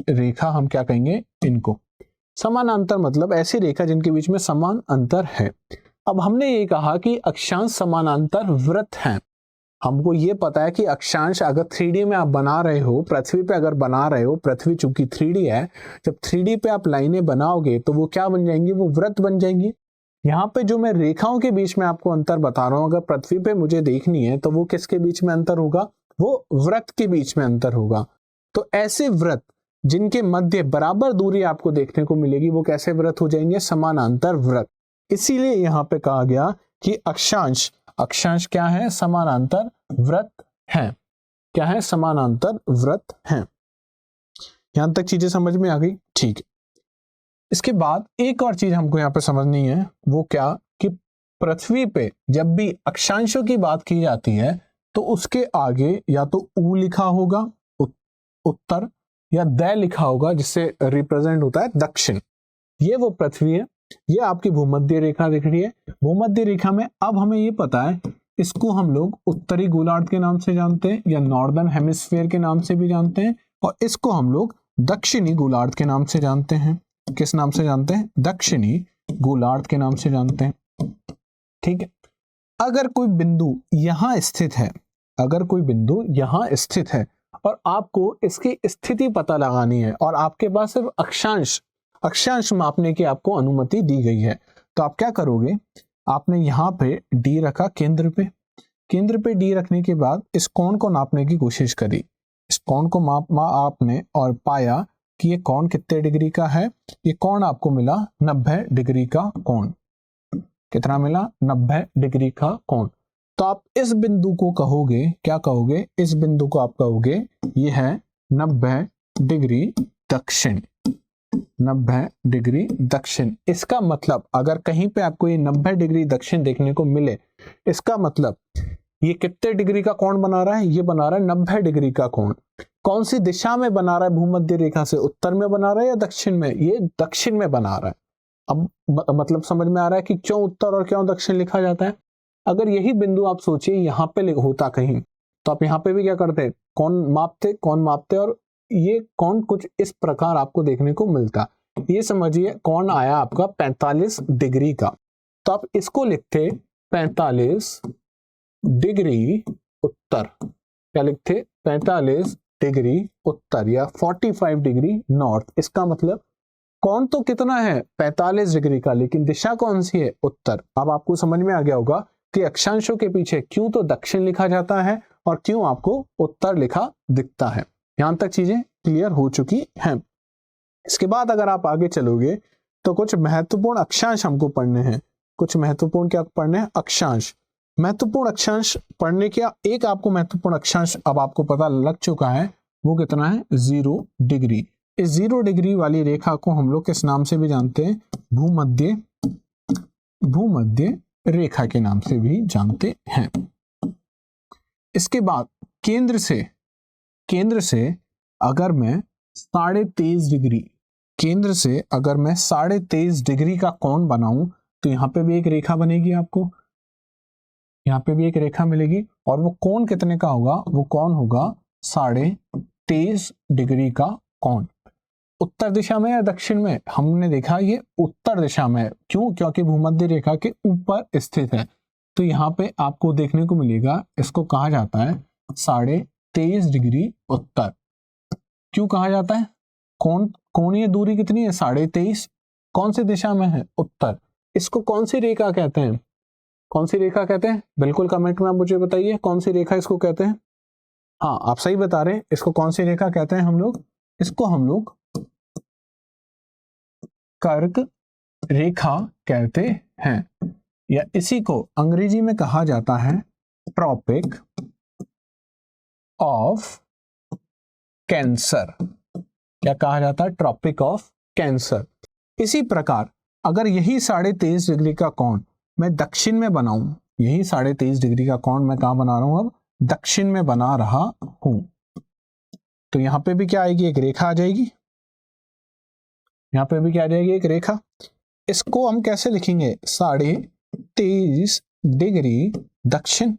रेखा हम क्या कहेंगे, इनको समानांतर मतलब ऐसी रेखा जिनके बीच में समान अंतर है। अब हमने ये कहा कि अक्षांश समानांतर वृत्त हैं। हमको ये पता है कि अक्षांश अगर 3D में आप बना रहे हो, पृथ्वी पे अगर बना रहे हो, पृथ्वी चूंकि 3D है, जब 3D पे आप लाइनें बनाओगे तो वो क्या बन जाएंगी, वो वृत्त बन जाएंगी। यहाँ पे जो मैं रेखाओं के बीच में आपको अंतर बता रहा हूं, अगर पृथ्वी पे मुझे देखनी है तो वो किसके बीच में अंतर होगा, वो वृत्त के बीच में अंतर होगा। तो ऐसे वृत्त जिनके मध्य बराबर दूरी आपको देखने को मिलेगी वो कैसे वृत्त हो जाएंगे, समानांतर वृत्त। इसीलिए यहाँ पे कहा गया कि अक्षांश क्या है, समानांतर वृत्त है। क्या है, समानांतर वृत्त है। यहां तक चीजें समझ में आ गई, ठीक है। इसके बाद एक और चीज हमको यहाँ पे समझनी है, वो क्या कि पृथ्वी पे जब भी अक्षांशों की बात की जाती है तो उसके आगे या तो ऊ लिखा होगा उत्तर, या द लिखा होगा जिससे रिप्रेजेंट होता है दक्षिण। ये वो पृथ्वी है, ये आपकी भूमध्य रेखा दिख रही है। भूमध्य रेखा में अब हमें ये पता है, इसको हम लोग उत्तरी गोलार्ध के नाम से जानते हैं या नॉर्दर्न हेमिस्फीयर के नाम से भी जानते हैं, और इसको हम लोग दक्षिणी गोलार्ध के नाम से जानते हैं। किस नाम से जानते हैं, दक्षिणी गोलार्ध के नाम से जानते हैं, ठीक है। अगर कोई बिंदु यहां स्थित है, अगर कोई बिंदु यहां स्थित है और आपको इसकी स्थिति पता लगानी है और आपके पास सिर्फ अक्षांश मापने की आपको अनुमति दी गई है, तो आप क्या करोगे, आपने यहाँ पे डी रखा केंद्र पे डी रखने के बाद इस कोण को नापने की कोशिश करी। इस कोण को मापा आपने और पाया कि ये कोण कितने डिग्री का है। ये कोण आपको मिला 90 डिग्री का कोण। कितना मिला, 90 डिग्री का कोण। तो आप इस बिंदु को कहोगे, क्या कहोगे, इस बिंदु को आप कहोगे ये है 90 डिग्री दक्षिण, 90 डिग्री दक्षिण। इसका मतलब अगर कहीं पे आपको ये 90 डिग्री दक्षिण देखने को मिले, इसका मतलब ये कितने डिग्री का कोण बना रहा है, ये बना रहा है 90 डिग्री का कोण। कौन सी दिशा में बना रहा है, भूमध्य रेखा से उत्तर में बना रहा है या दक्षिण में, ये दक्षिण में बना रहा है। अब मतलब समझ में आ रहा है कि क्यों उत्तर और क्यों दक्षिण लिखा जाता है। अगर यही बिंदु आप सोचिए यहाँ पे होता कहीं, तो आप यहाँ पे भी क्या करते, कौन मापते और ये कौन कुछ इस प्रकार आपको देखने को मिलता। ये समझिए कौन आया आपका 45 डिग्री का, तो आप इसको लिखते 45 डिग्री उत्तर। क्या लिखते, 45 डिग्री उत्तर या 45 डिग्री नॉर्थ। इसका मतलब कौन तो कितना है 45 डिग्री का, लेकिन दिशा कौन सी है, उत्तर। अब आपको समझ में आ गया होगा कि अक्षांशों के पीछे क्यों तो दक्षिण लिखा जाता है और क्यों आपको उत्तर लिखा दिखता है। यहां तक चीजें क्लियर हो चुकी हैं। इसके बाद अगर आप आगे चलोगे तो कुछ महत्वपूर्ण अक्षांश हमको पढ़ने हैं। कुछ महत्वपूर्ण क्या पढ़ने हैं, अक्षांश। महत्वपूर्ण अक्षांश पढ़ने का एक आपको महत्वपूर्ण अक्षांश अब आपको पता लग चुका है, वो कितना है, 0 डिग्री। इस 0 डिग्री वाली रेखा को हम लोग किस नाम से भी जानते हैं, भूमध्य रेखा के नाम से भी जानते हैं। इसके बाद केंद्र से अगर मैं 23.5 डिग्री, केंद्र से अगर मैं 23.5 डिग्री का कोण बनाऊं तो यहां पे भी एक रेखा बनेगी, आपको यहां पे भी एक रेखा मिलेगी, और वो कोण कितने का होगा, वो कोण होगा 23.5 डिग्री का कोण। उत्तर दिशा में या दक्षिण में, हमने देखा ये उत्तर दिशा में है। क्यों? क्योंकि भूमध्य रेखा के ऊपर स्थित है। तो यहाँ पे आपको देखने को मिलेगा, इसको कहा जाता है 23.5 डिग्री उत्तर। क्यों कहा जाता है? कोणीय दूरी कितनी है? 23.5। कौन सी दिशा में है? उत्तर। इसको कौन सी रेखा कहते हैं? कौन सी रेखा कहते हैं? बिल्कुल कमेंट में आप मुझे बताइए कौन सी रेखा इसको कहते हैं। हाँ, आप सही बता रहे हैं। इसको कौन सी रेखा कहते हैं हम लोग? इसको हम लोग कर्क रेखा कहते हैं, या इसी को अंग्रेजी में कहा जाता है ट्रॉपिक ऑफ कैंसर। क्या कहा जाता है? Tropic of cancer. इसी प्रकार अगर यही 23.5 डिग्री का कोण मैं दक्षिण में बनाऊं, यही 23.5 डिग्री का कोण मैं कहां बना रहा हूं? अब दक्षिण में बना रहा हूं, तो यहां पे भी क्या आएगी? एक रेखा आ जाएगी। यहां पे भी क्या आ जाएगी? एक रेखा। इसको हम कैसे लिखेंगे? 23.5 डिग्री दक्षिण,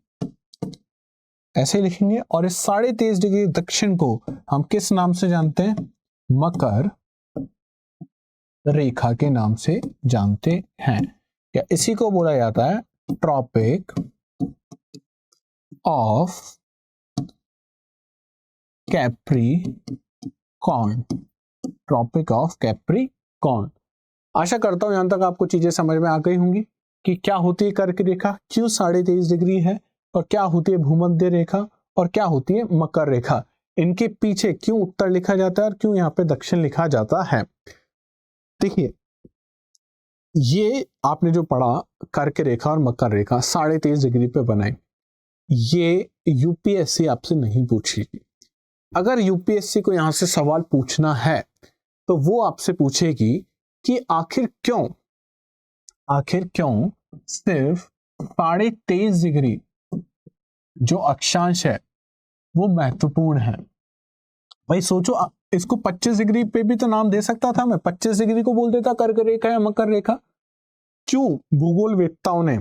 ऐसे लिखेंगे। और इस 23.5 डिग्री दक्षिण को हम किस नाम से जानते हैं? मकर रेखा के नाम से जानते हैं, या इसी को बोला जाता है tropic of Capricorn. Tropic of Capricorn. आशा करता हूं यहां तक आपको चीजें समझ में आ गई होंगी कि क्या होती है कर्क रेखा, क्यों 23.5 डिग्री है, और क्या होती है भूमध्य रेखा, और क्या होती है मकर रेखा। इनके पीछे क्यों उत्तर लिखा जाता है और क्यों यहाँ पे दक्षिण लिखा जाता है। देखिए, ये आपने जो पढ़ा कर्क रेखा और मकर रेखा 23.5 डिग्री पे बनाई, ये यूपीएससी आपसे नहीं पूछेगी। अगर यूपीएससी को यहां से सवाल पूछना है तो वो आपसे पूछेगी कि आखिर क्यों सिर्फ 23.5 डिग्री जो अक्षांश है वो महत्वपूर्ण है। भाई सोचो, इसको 25 डिग्री पे भी तो नाम दे सकता था मैं, 25 डिग्री को बोल देता कर्क रेखा या मकर रेखा। क्यों भूगोलवेत्ताओं ने,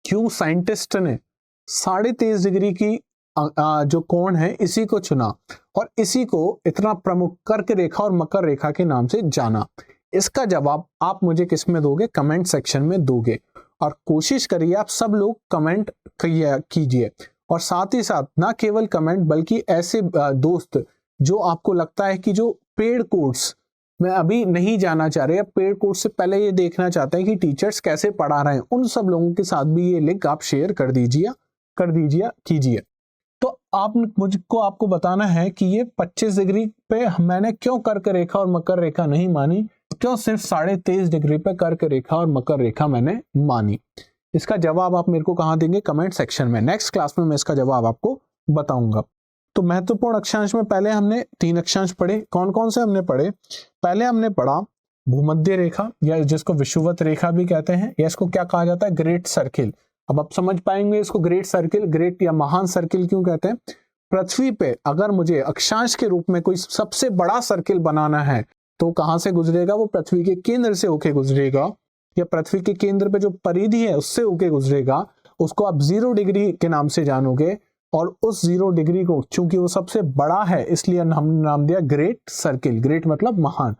क्यों साइंटिस्ट ने 23.5 डिग्री की जो कोण है इसी को चुना और इसी को इतना प्रमुख कर्क रेखा और मकर रेखा के नाम से जाना? इसका जवाब आप मुझे किस में दोगे? कमेंट सेक्शन में दोगे। और कोशिश करिए आप सब लोग कमेंट कीजिए, और साथ ही साथ ना केवल कमेंट बल्कि ऐसे दोस्त जो आपको लगता है कि जो पेड कोर्स में अभी नहीं जाना चाह रहे, पेड कोर्स से पहले ये देखना चाहते हैं कि टीचर्स कैसे पढ़ा रहे हैं, उन सब लोगों के साथ भी ये लिंक आप शेयर कर दीजिए कीजिए। तो आपको बताना है कि ये 25 डिग्री पे मैंने क्यों कर्क रेखा और मकर रेखा नहीं मानी, क्यों सिर्फ 23.5 डिग्री पे कर्क रेखा और मकर रेखा मैंने मानी। इसका जवाब आप मेरे को कहां देंगे? कमेंट सेक्शन में। नेक्स्ट क्लास में मैं इसका जवाब आपको बताऊंगा। तो महत्वपूर्ण अक्षांश में पहले हमने 3 अक्षांश पढ़े। कौन कौन से हमने पढ़े? पहले हमने पढ़ा भूमध्य रेखा, या जिसको विषुवत रेखा भी कहते हैं, या इसको क्या कहा जाता है? Great circle. अब आप समझ पाएंगे इसको ग्रेट सर्किल, ग्रेट या महान सर्किल क्यों कहते हैं। पृथ्वी पे अगर मुझे अक्षांश के रूप में कोई सबसे बड़ा सर्किल बनाना है तो कहां से गुजरेगा? वो पृथ्वी के केंद्र से होके गुजरेगा, या पृथ्वी के केंद्र पे जो परिधि है उससे होके गुजरेगा। उसको आप 0 डिग्री के नाम से जानोगे, और उस 0 डिग्री को चूंकि वो सबसे बड़ा है इसलिए हमने नाम दिया ग्रेट सर्किल। ग्रेट मतलब महान।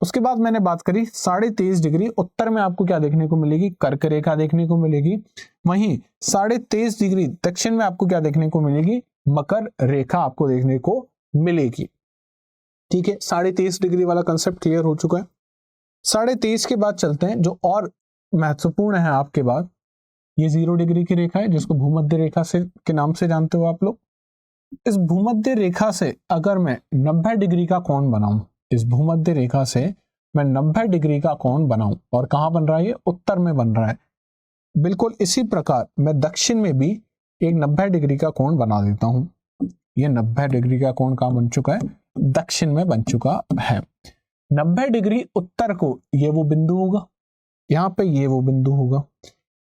उसके बाद मैंने बात करी 23.5 डिग्री उत्तर में आपको क्या देखने को मिलेगी? कर्क रेखा देखने को मिलेगी। वहीं 23.5 डिग्री दक्षिण में आपको क्या देखने को मिलेगी? मकर रेखा आपको देखने को मिलेगी। ठीक है, 23.5 डिग्री वाला कंसेप्ट क्लियर हो चुका है। 23.5 के बाद चलते हैं जो और महत्वपूर्ण है आपके बाद, ये 0 डिग्री की रेखा है जिसको भूमध्य रेखा से के नाम से जानते हो आप लोग। इस भूमध्य रेखा से अगर मैं 90 डिग्री का कोण बनाऊं, इस भूमध्य रेखा से मैं 90 डिग्री का कोण बनाऊं, और कहां बन रहा है? ये उत्तर में बन रहा है। बिल्कुल इसी प्रकार मैं दक्षिण में भी एक 90 डिग्री का कोण बना देता हूं। ये 90 डिग्री का कोण कहां बन चुका है? दक्षिण में बन चुका है। 90 डिग्री उत्तर को ये वो बिंदु होगा, यहां पे ये वो बिंदु होगा।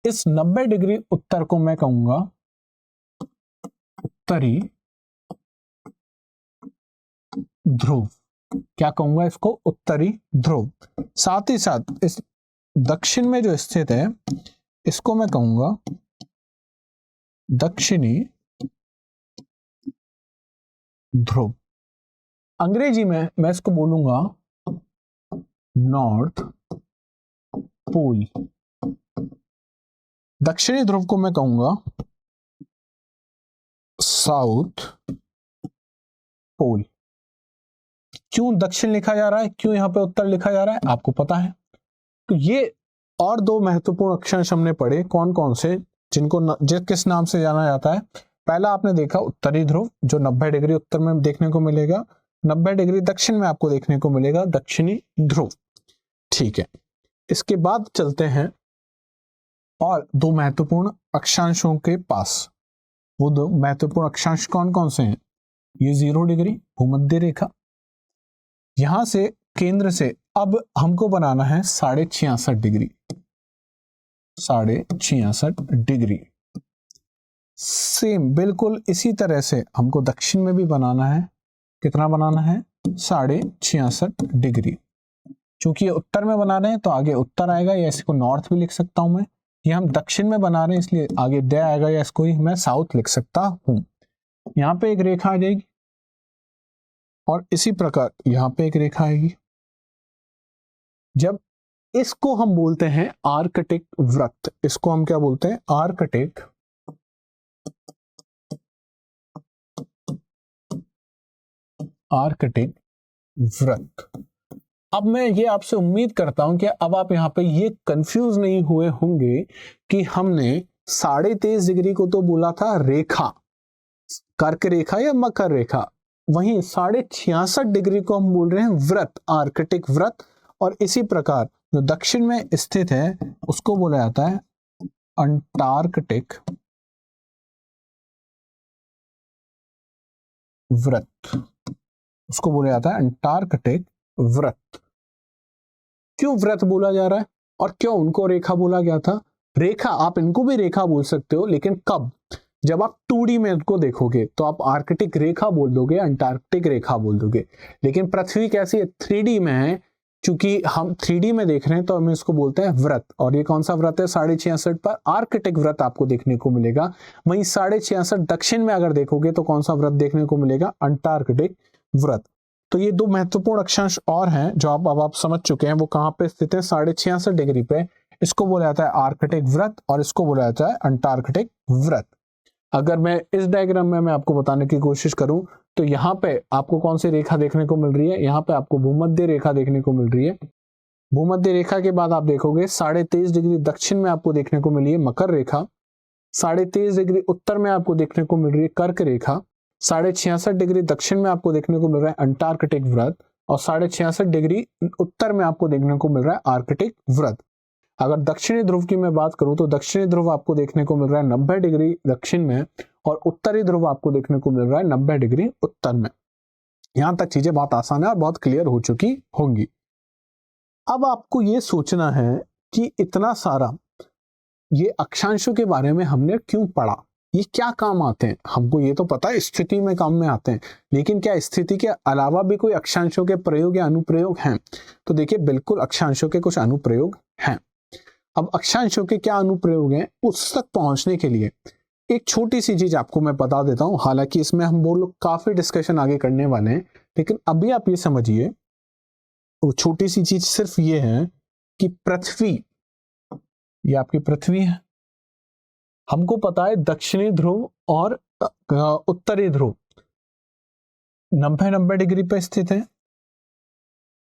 इस 90 डिग्री उत्तर को मैं कहूंगा उत्तरी ध्रुव, क्या कहूंगा इसको, उत्तरी ध्रुव। साथ ही साथ इस दक्षिण में जो स्थित है इसको मैं कहूंगा दक्षिणी ध्रुव। अंग्रेजी में मैं इसको बोलूंगा नॉर्थ पोल। दक्षिणी ध्रुव को मैं कहूंगा साउथ पोल। क्यों दक्षिण लिखा जा रहा है, क्यों यहां पे उत्तर लिखा जा रहा है, आपको पता है। तो ये और दो महत्वपूर्ण अक्षांश हमने पढ़े, कौन कौन से, जिनको किस नाम से जाना जाता है। पहला आपने देखा उत्तरी ध्रुव, जो 90 डिग्री उत्तर में देखने को मिलेगा, 90 डिग्री दक्षिण में आपको देखने को मिलेगा दक्षिणी ध्रुव। ठीक है, इसके बाद चलते हैं और दो महत्वपूर्ण अक्षांशों के पास। वो दो महत्वपूर्ण अक्षांश कौन कौन से हैं, ये 0 डिग्री भूमध्य रेखा, यहां से केंद्र से अब हमको बनाना है 66.5 डिग्री, 66.5 डिग्री। सेम बिल्कुल इसी तरह से हमको दक्षिण में भी बनाना है, कितना बनाना है, 66.5 डिग्री। चूंकि ये उत्तर में बना रहे हैं तो आगे उत्तर आएगा, या इसको नॉर्थ भी लिख सकता हूं मैं। ये हम दक्षिण में बना रहे हैं इसलिए आगे द आएगा, या इसको ही मैं साउथ लिख सकता हूं। यहां पे एक रेखा आ जाएगी और इसी प्रकार यहां पे एक रेखा आएगी। जब इसको हम बोलते हैं आर्कटिक वृत्त, इसको हम क्या बोलते हैं, आर्कटिक वृत्त। अब मैं ये आपसे उम्मीद करता हूं कि अब आप यहां पे ये कंफ्यूज नहीं हुए होंगे कि हमने 23.5 डिग्री को तो बोला था रेखा, कर्क रेखा या मकर रेखा, वहीं 66.5 डिग्री को हम बोल रहे हैं वृत्त, आर्कटिक वृत्त। और इसी प्रकार जो दक्षिण में स्थित है उसको बोला जाता है अंटार्कटिक वृत्त, उसको बोला जाता है अंटार्कटिक वृत्त। क्यों वृत्त बोला जा रहा है और क्यों उनको रेखा बोला गया था। रेखा, आप इनको भी रेखा बोल सकते हो, लेकिन कब, जब आप 2D में इनको देखोगे तो आप आर्कटिक रेखा बोल दोगे, अंटार्कटिक रेखा बोल दोगे। लेकिन पृथ्वी कैसी है, 3D में है, क्योंकि हम 3D में देख रहे हैं तो हम इसको बोलते हैं वृत्त। और ये कौन सा वृत्त है, 66.5 पर आर्कटिक वृत्त आपको देखने को मिलेगा। वहीं 66.5 दक्षिण में अगर देखोगे तो कौन सा वृत्त देखने को मिलेगा, अंटार्कटिक वृत्त। तो ये दो महत्वपूर्ण अक्षांश और हैं जो अब आप समझ चुके हैं, वो कहां पे स्थित है, 66.5 डिग्री पे। इसको बोला जाता है आर्कटिक वृत्त और इसको बोला जाता है अंटार्कटिक वृत्त। अगर मैं इस डायग्राम में मैं आपको बताने की कोशिश करूं तो यहाँ पे आपको कौन सी रेखा देखने को मिल रही है, यहाँ पे आपको भूमध्य रेखा देखने को मिल रही है। भूमध्य रेखा के बाद आप देखोगे 23.5 डिग्री दक्षिण में आपको देखने को मिली है मकर रेखा, 23.5 डिग्री उत्तर में आपको देखने को मिल रही है कर्क रेखा, 66.5 डिग्री दक्षिण में आपको देखने को मिल रहा है अंटार्कटिक वृत्त, और 66.5 डिग्री उत्तर में आपको देखने को मिल रहा है आर्कटिक वृत्त। अगर दक्षिणी ध्रुव की मैं बात करूं तो दक्षिणी ध्रुव आपको देखने को मिल रहा है 90 डिग्री दक्षिण में, और उत्तरी ध्रुव आपको देखने को मिल रहा है 90 डिग्री उत्तर में। यहां तक चीजें बहुत आसान है और बहुत क्लियर हो चुकी होंगी। अब आपको ये सोचना है कि इतना सारा ये अक्षांशों के बारे में हमने क्यों पढ़ा, ये क्या काम आते हैं। हमको ये तो पता है स्थिति में काम में आते हैं, लेकिन क्या स्थिति के अलावा भी कोई अक्षांशों के प्रयोग या अनुप्रयोग हैं। तो देखिए बिल्कुल अक्षांशों के कुछ अनुप्रयोग हैं। अब अक्षांशों के क्या अनुप्रयोग हैं, उस तक पहुंचने के लिए एक छोटी सी चीज आपको मैं बता देता हूं। हालांकि इसमें हम वो लोग काफी डिस्कशन आगे करने वाले हैं, लेकिन अभी आप ये समझिए, वो छोटी सी चीज सिर्फ ये है कि पृथ्वी, ये आपकी पृथ्वी है, हमको पता है दक्षिणी ध्रुव और उत्तरी ध्रुव 90 डिग्री पे स्थित है।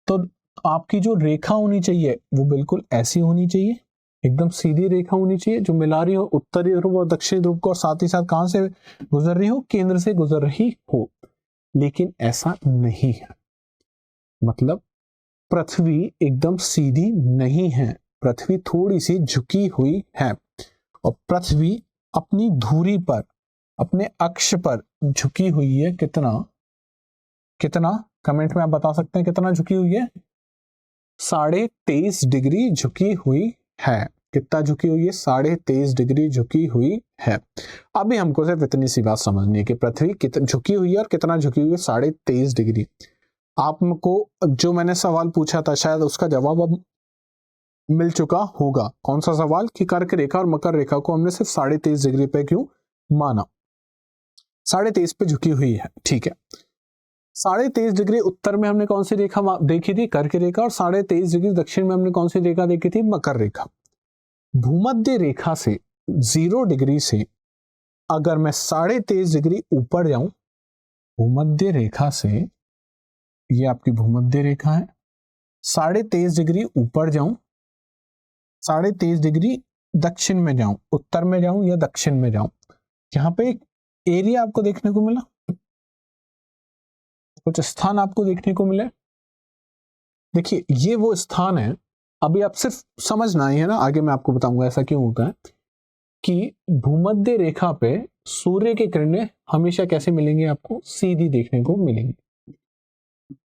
तो आपकी जो रेखा होनी चाहिए वो बिल्कुल ऐसी होनी चाहिए, एकदम सीधी रेखा होनी चाहिए जो मिला रही हो उत्तरी ध्रुव और दक्षिणी ध्रुव को, और साथ ही साथ कहां से गुजर रही हो, केंद्र से गुजर रही हो। लेकिन ऐसा नहीं है, मतलब पृथ्वी एकदम सीधी नहीं है, पृथ्वी थोड़ी सी झुकी हुई है, और पृथ्वी अपनी धुरी पर, अपने अक्ष पर झुकी हुई है। कितना कितना कमेंट में आप बता सकते हैं कितना झुकी हुई है, 23.5 डिग्री झुकी हुई है। कितना झुकी हुई है? 23.5 डिग्री झुकी हुई है। अभी हमको सिर्फ इतनी सी बात समझनी है कि पृथ्वी कितनी झुकी हुई है और कितना झुकी हुई है, 23.5 डिग्री। आपको जो मैंने सवाल पूछा था शायद उसका जवाब अब मिल चुका होगा। कौन सा सवाल? कि कर्क रेखा और मकर रेखा को हमने सिर्फ 23.5 डिग्री पे क्यों माना? 23.5 पे झुकी हुई है, ठीक है। 23.5 डिग्री उत्तर में हमने कौन सी रेखा देखी थी? कर्क रेखा। और 23.5 डिग्री दक्षिण में हमने कौन सी रेखा देखी थी? मकर रेखा। भूमध्य रेखा से 0 डिग्री से अगर मैं 23.5 डिग्री ऊपर जाऊं, भूमध्य रेखा से, ये आपकी भूमध्य रेखा है, 23.5 डिग्री ऊपर जाऊं, 23.5 डिग्री दक्षिण में जाऊं, उत्तर में जाऊं या दक्षिण में जाऊं, यहां पे एक एरिया आपको देखने को मिला, कुछ स्थान आपको देखने को मिले। देखिए ये वो स्थान है, अभी आप सिर्फ समझना ही है ना, आगे मैं आपको बताऊंगा ऐसा क्यों होता है। कि भूमध्य रेखा पे सूर्य की किरणें हमेशा कैसे मिलेंगी? आपको सीधी देखने को मिलेंगी।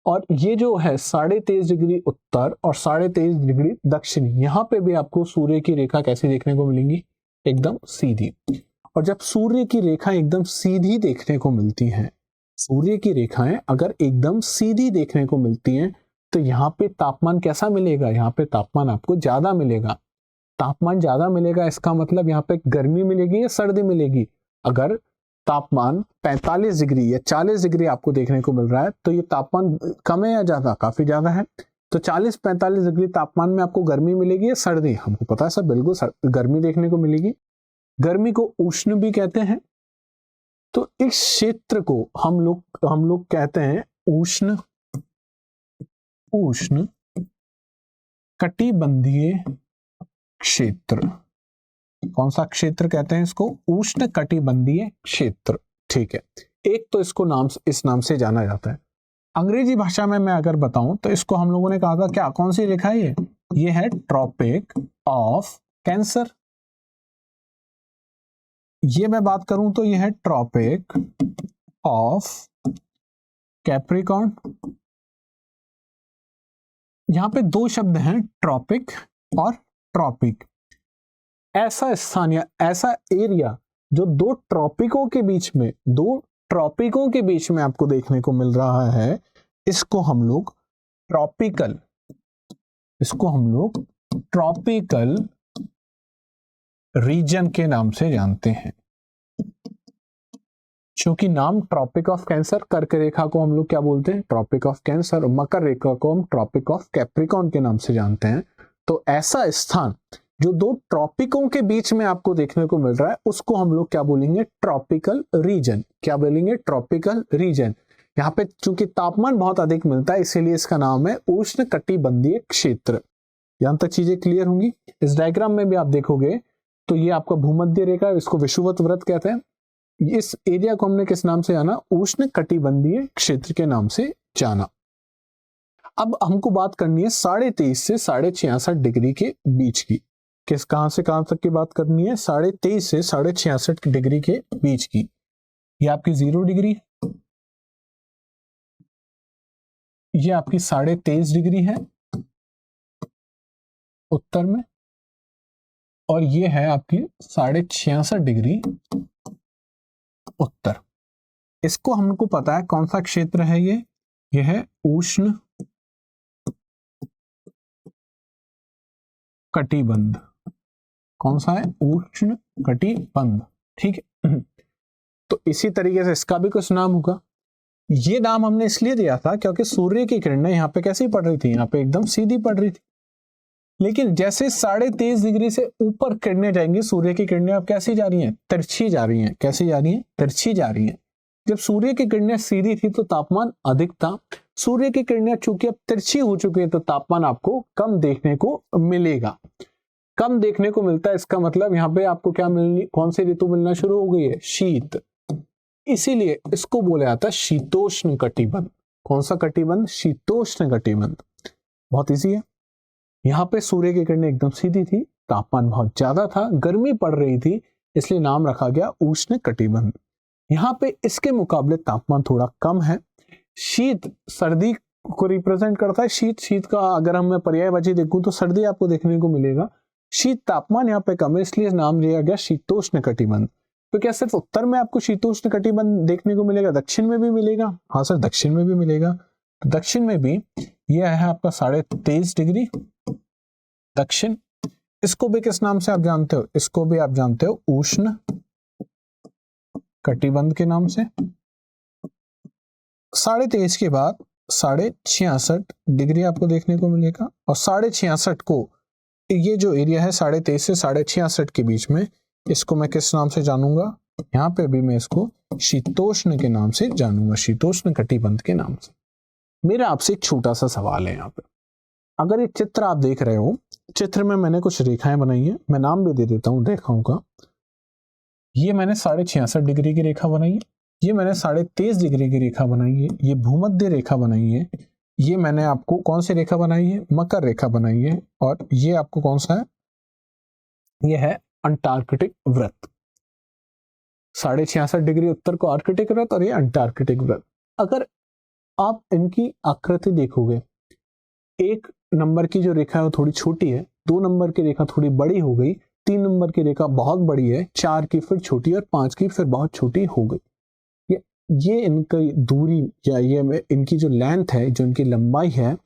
और ये जो है 23.5 डिग्री उत्तर और 23.5 डिग्री दक्षिण, यहां पे भी आपको सूर्य की रेखा कैसी देखने को मिलेंगी? एकदम सीधी। और जब सूर्य की रेखा एकदम सीधी देखने को मिलती हैं, सूर्य की रेखाएं अगर एकदम सीधी देखने को मिलती हैं, तो यहाँ पे तापमान कैसा मिलेगा? यहाँ पे तापमान आपको ज्यादा मिलेगा। तापमान ज्यादा मिलेगा इसका मतलब यहाँ पे गर्मी मिलेगी या सर्दी मिलेगी? अगर तापमान 45 डिग्री या 40 डिग्री आपको देखने को मिल रहा है, तो ये तापमान कम है या ज्यादा? काफी ज्यादा है। तो 40-45 डिग्री तापमान में आपको गर्मी मिलेगी या सर्दी? हमको पता है सर, बिल्कुल गर्मी देखने को मिलेगी। गर्मी को उष्ण भी कहते हैं। तो इस क्षेत्र को हम लोग कहते हैं उष्ण कटिबंधीय क्षेत्र। कौन सा क्षेत्र कहते हैं इसको? उष्ण कटिबंधीय क्षेत्र, ठीक है। एक तो इसको इस नाम से जाना जाता है। अंग्रेजी भाषा में मैं अगर बताऊं तो इसको हम लोगों ने कहा था क्या? कौन सी रेखा है ये है ट्रॉपिक ऑफ कैंसर। ये मैं बात करूं तो ये है ट्रॉपिक ऑफ कैप्रिकॉर्न। यहां पे दो शब्द हैं, ट्रॉपिक और ट्रॉपिक। ऐसा स्थान या ऐसा एरिया जो दो ट्रॉपिकों के बीच में आपको देखने को मिल रहा है, इसको हम लोग ट्रॉपिकल रीजन के नाम से जानते हैं। क्योंकि नाम ट्रॉपिक ऑफ कैंसर, कर्क रेखा को हम लोग क्या बोलते हैं? Tropic of cancer. और मकर रेखा को हम ट्रॉपिक ऑफ कैप्रिकॉर्न के नाम से जानते हैं। तो ऐसा स्थान जो दो ट्रॉपिकों के बीच में आपको देखने को मिल रहा है, उसको हम लोग क्या बोलेंगे? Tropical region. क्या बोलेंगे? Tropical region. यहाँ पे चूंकि तापमान बहुत अधिक मिलता है, इसीलिए इसका नाम है उष्ण कटिबंधीय क्षेत्र। यहां तक चीजें क्लियर होंगी। इस डायग्राम में भी आप देखोगे तो ये आपका भूमध्य रेखा, इसको विषुवत वृत्त कहते हैं। इस एरिया को हमने किस नाम से जाना? उष्ण कटिबंधीय क्षेत्र के नाम से जाना। अब हमको बात करनी है 23.5 से 66.5 डिग्री के बीच की। कहां से कहां तक की बात करनी है? 23.5 से 66.5 डिग्री के बीच की। ये आपकी 0 डिग्री, ये आपकी 23.5 डिग्री है उत्तर में, और ये है आपकी 66.5 डिग्री उत्तर। इसको हमको पता है कौन सा क्षेत्र है ये है उष्ण कटिबंध। कौन सा है? उष्ण कटिबंध, ठीक है। तो इसी तरीके से इसका भी कुछ नाम होगा। ये नाम हमने इसलिए दिया था क्योंकि सूर्य की किरणें यहाँ पे कैसी पड़ रही थी? यहाँ पे एकदम सीधी पड़ रही थी। लेकिन जैसे 23.5 डिग्री से ऊपर किरणें जाएंगी, सूर्य की किरणें अब कैसी जा रही हैं? तिरछी जा रही हैं। कैसी जा रही हैं? तिरछी जा रही हैं। जब सूर्य की किरणें सीधी थी तो तापमान अधिक था। सूर्य की किरणें चूंकि अब तिरछी हो चुकी है तो तापमान आपको कम देखने को मिलेगा। कम देखने को मिलता है, इसका मतलब यहाँ पे आपको क्या मिलनी? कौन सी ऋतु मिलना शुरू हो गई है? शीत। इसीलिए इसको बोला जाता है शीतोष्ण कटिबंध। कौन सा कटिबंध? शीतोष्ण कटिबंध। बहुत इजी है। यहाँ पे सूर्य की किरणें एकदम सीधी थी, तापमान बहुत ज्यादा था, गर्मी पड़ रही थी, इसलिए नाम रखा गया उष्ण कटिबंध। यहाँ पे इसके मुकाबले तापमान थोड़ा कम है। शीत सर्दी को रिप्रेजेंट करता है। शीत का अगर हम पर्यायवाची देखूं तो सर्दी आपको देखने को मिलेगा। शीत तापमान यहाँ पे कम है इसलिए नाम दिया गया शीतोष्ण कटिबंध। तो क्या सिर्फ उत्तर में आपको शीतोष्ण कटिबंध देखने को मिलेगा, दक्षिण में भी मिलेगा? हाँ सर, दक्षिण में भी मिलेगा। तो दक्षिण में भी यह है आपका 23.5 डिग्री दक्षिण। इसको भी किस नाम से आप जानते हो? इसको भी आप जानते हो उष्ण कटिबंध के नाम से। 23.5 के बाद 66.5 डिग्री आपको देखने को मिलेगा, और 66.5 को, ये जो एरिया है 23.5 से 66.5 के बीच में, इसको मैं किस नाम से जानूंगा? यहाँ पे भी मैं इसको शीतोष्ण के नाम से जानूंगा, शीतोष्ण कटिबंध के नाम से। मेरा आपसे एक छोटा सा सवाल है यहाँ पे, अगर ये चित्र आप देख रहे हो, चित्र में मैंने कुछ रेखाएं बनाई है, मैं नाम भी दे देता हूँ रेखाओं का। ये मैंने 66.5 डिग्री की रेखा बनाई है, ये मैंने 23.5 डिग्री की रेखा बनाई है, ये भूमध्य रेखा बनाई है, ये मैंने आपको कौन सी रेखा बनाई है? मकर रेखा बनाई है, और ये आपको कौन सा है? ये है अंटार्कटिक वृत्त। 66.5 डिग्री उत्तर को आर्कटिक वृत्त, और ये अंटार्कटिक वृत्त। अगर आप इनकी आकृति देखोगे, 1 नंबर की जो रेखा है वो थोड़ी छोटी है, 2 नंबर की रेखा थोड़ी बड़ी हो गई, 3 नंबर की रेखा बहुत बड़ी है, 4 की फिर छोटी, और 5 की फिर बहुत छोटी हो गई। ये इनकी दूरी या ये इनकी जो लेंथ है, जो इनकी लंबाई है,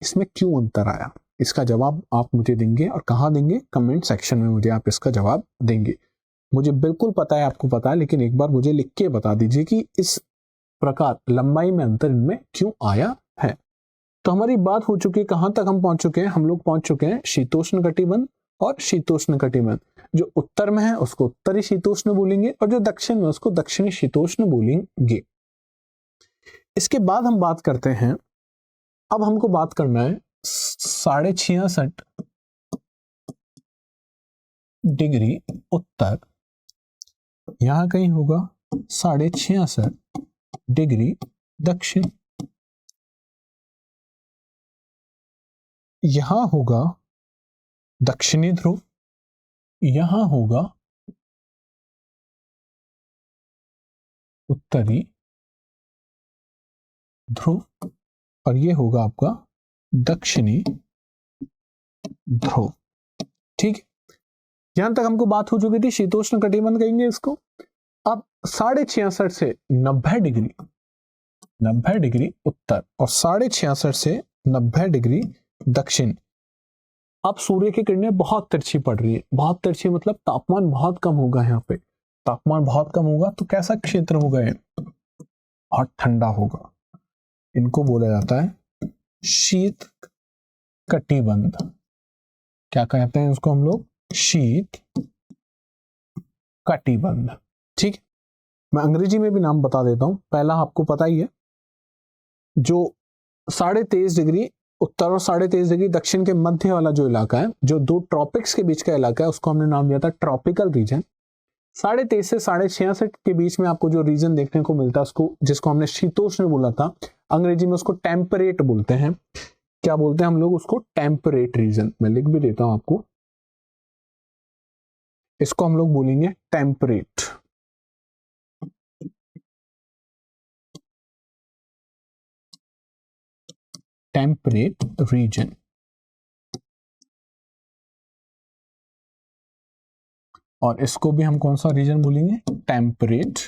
इसमें क्यों अंतर आया? इसका जवाब आप मुझे देंगे, और कहाँ देंगे? कमेंट सेक्शन में मुझे आप इसका जवाब देंगे। मुझे बिल्कुल पता है, आपको पता है, लेकिन एक बार मुझे लिख के बता दीजिए कि इस प्रकार लंबाई में अंतर इनमें क्यों आया है। तो हमारी बात हो चुकी है, कहां तक हम पहुंच चुके हैं? हम लोग पहुंच चुके हैं शीतोष्ण कटिबंध और शीतोष्ण कटिबंध। जो उत्तर में है उसको उत्तरी शीतोष्ण बोलेंगे, और जो दक्षिण में उसको दक्षिणी शीतोष्ण बोलेंगे। इसके बाद हम बात करते हैं, अब हमको बात करना है 66.5 डिग्री उत्तर, यहां कहीं होगा 66.5 डिग्री दक्षिण, यहां होगा दक्षिणी ध्रुव, यहां होगा उत्तरी ध्रुव, और ये होगा आपका दक्षिणी ध्रुव। ठीक है, यहां तक हमको बात हो चुकी थी, शीतोष्ण कटिबंध कहेंगे इसको। अब 66.5 से 90 डिग्री, 90 डिग्री उत्तर, और 66.5 से 90 डिग्री दक्षिण। अब सूर्य की किरणें बहुत तिरछी पड़ रही है, बहुत तिरछी मतलब तापमान बहुत कम होगा, यहाँ पे तापमान बहुत कम होगा, तो कैसा क्षेत्र होगा? बहुत ठंडा होगा, इनको बोला जाता है शीत कटिबंध। क्या कहते हैं उसको हम लोग? शीत कटिबंध। ठीक, मैं अंग्रेजी में भी नाम बता देता हूं। पहला आपको पता ही है, जो 23.5 डिग्री उत्तर और 23.5 डिग्री दक्षिण के मध्य वाला जो इलाका है, जो 2 ट्रॉपिक्स के बीच का इलाका है, उसको हमने नाम दिया था ट्रॉपिकल रीजन। 23.5 से 66.5 के बीच में आपको जो रीजन देखने को मिलता है, उसको, जिसको हमने शीतोष्ण बोला था, अंग्रेजी में उसको टेम्परेट बोलते हैं। क्या बोलते हैं हम लोग उसको? Temperate region. मैं लिख भी देता हूं आपको, इसको हम लोग बोलेंगे टेम्परेट। Temperate region. और इसको भी हम कौन सा रीजन बोलेंगे? Temperate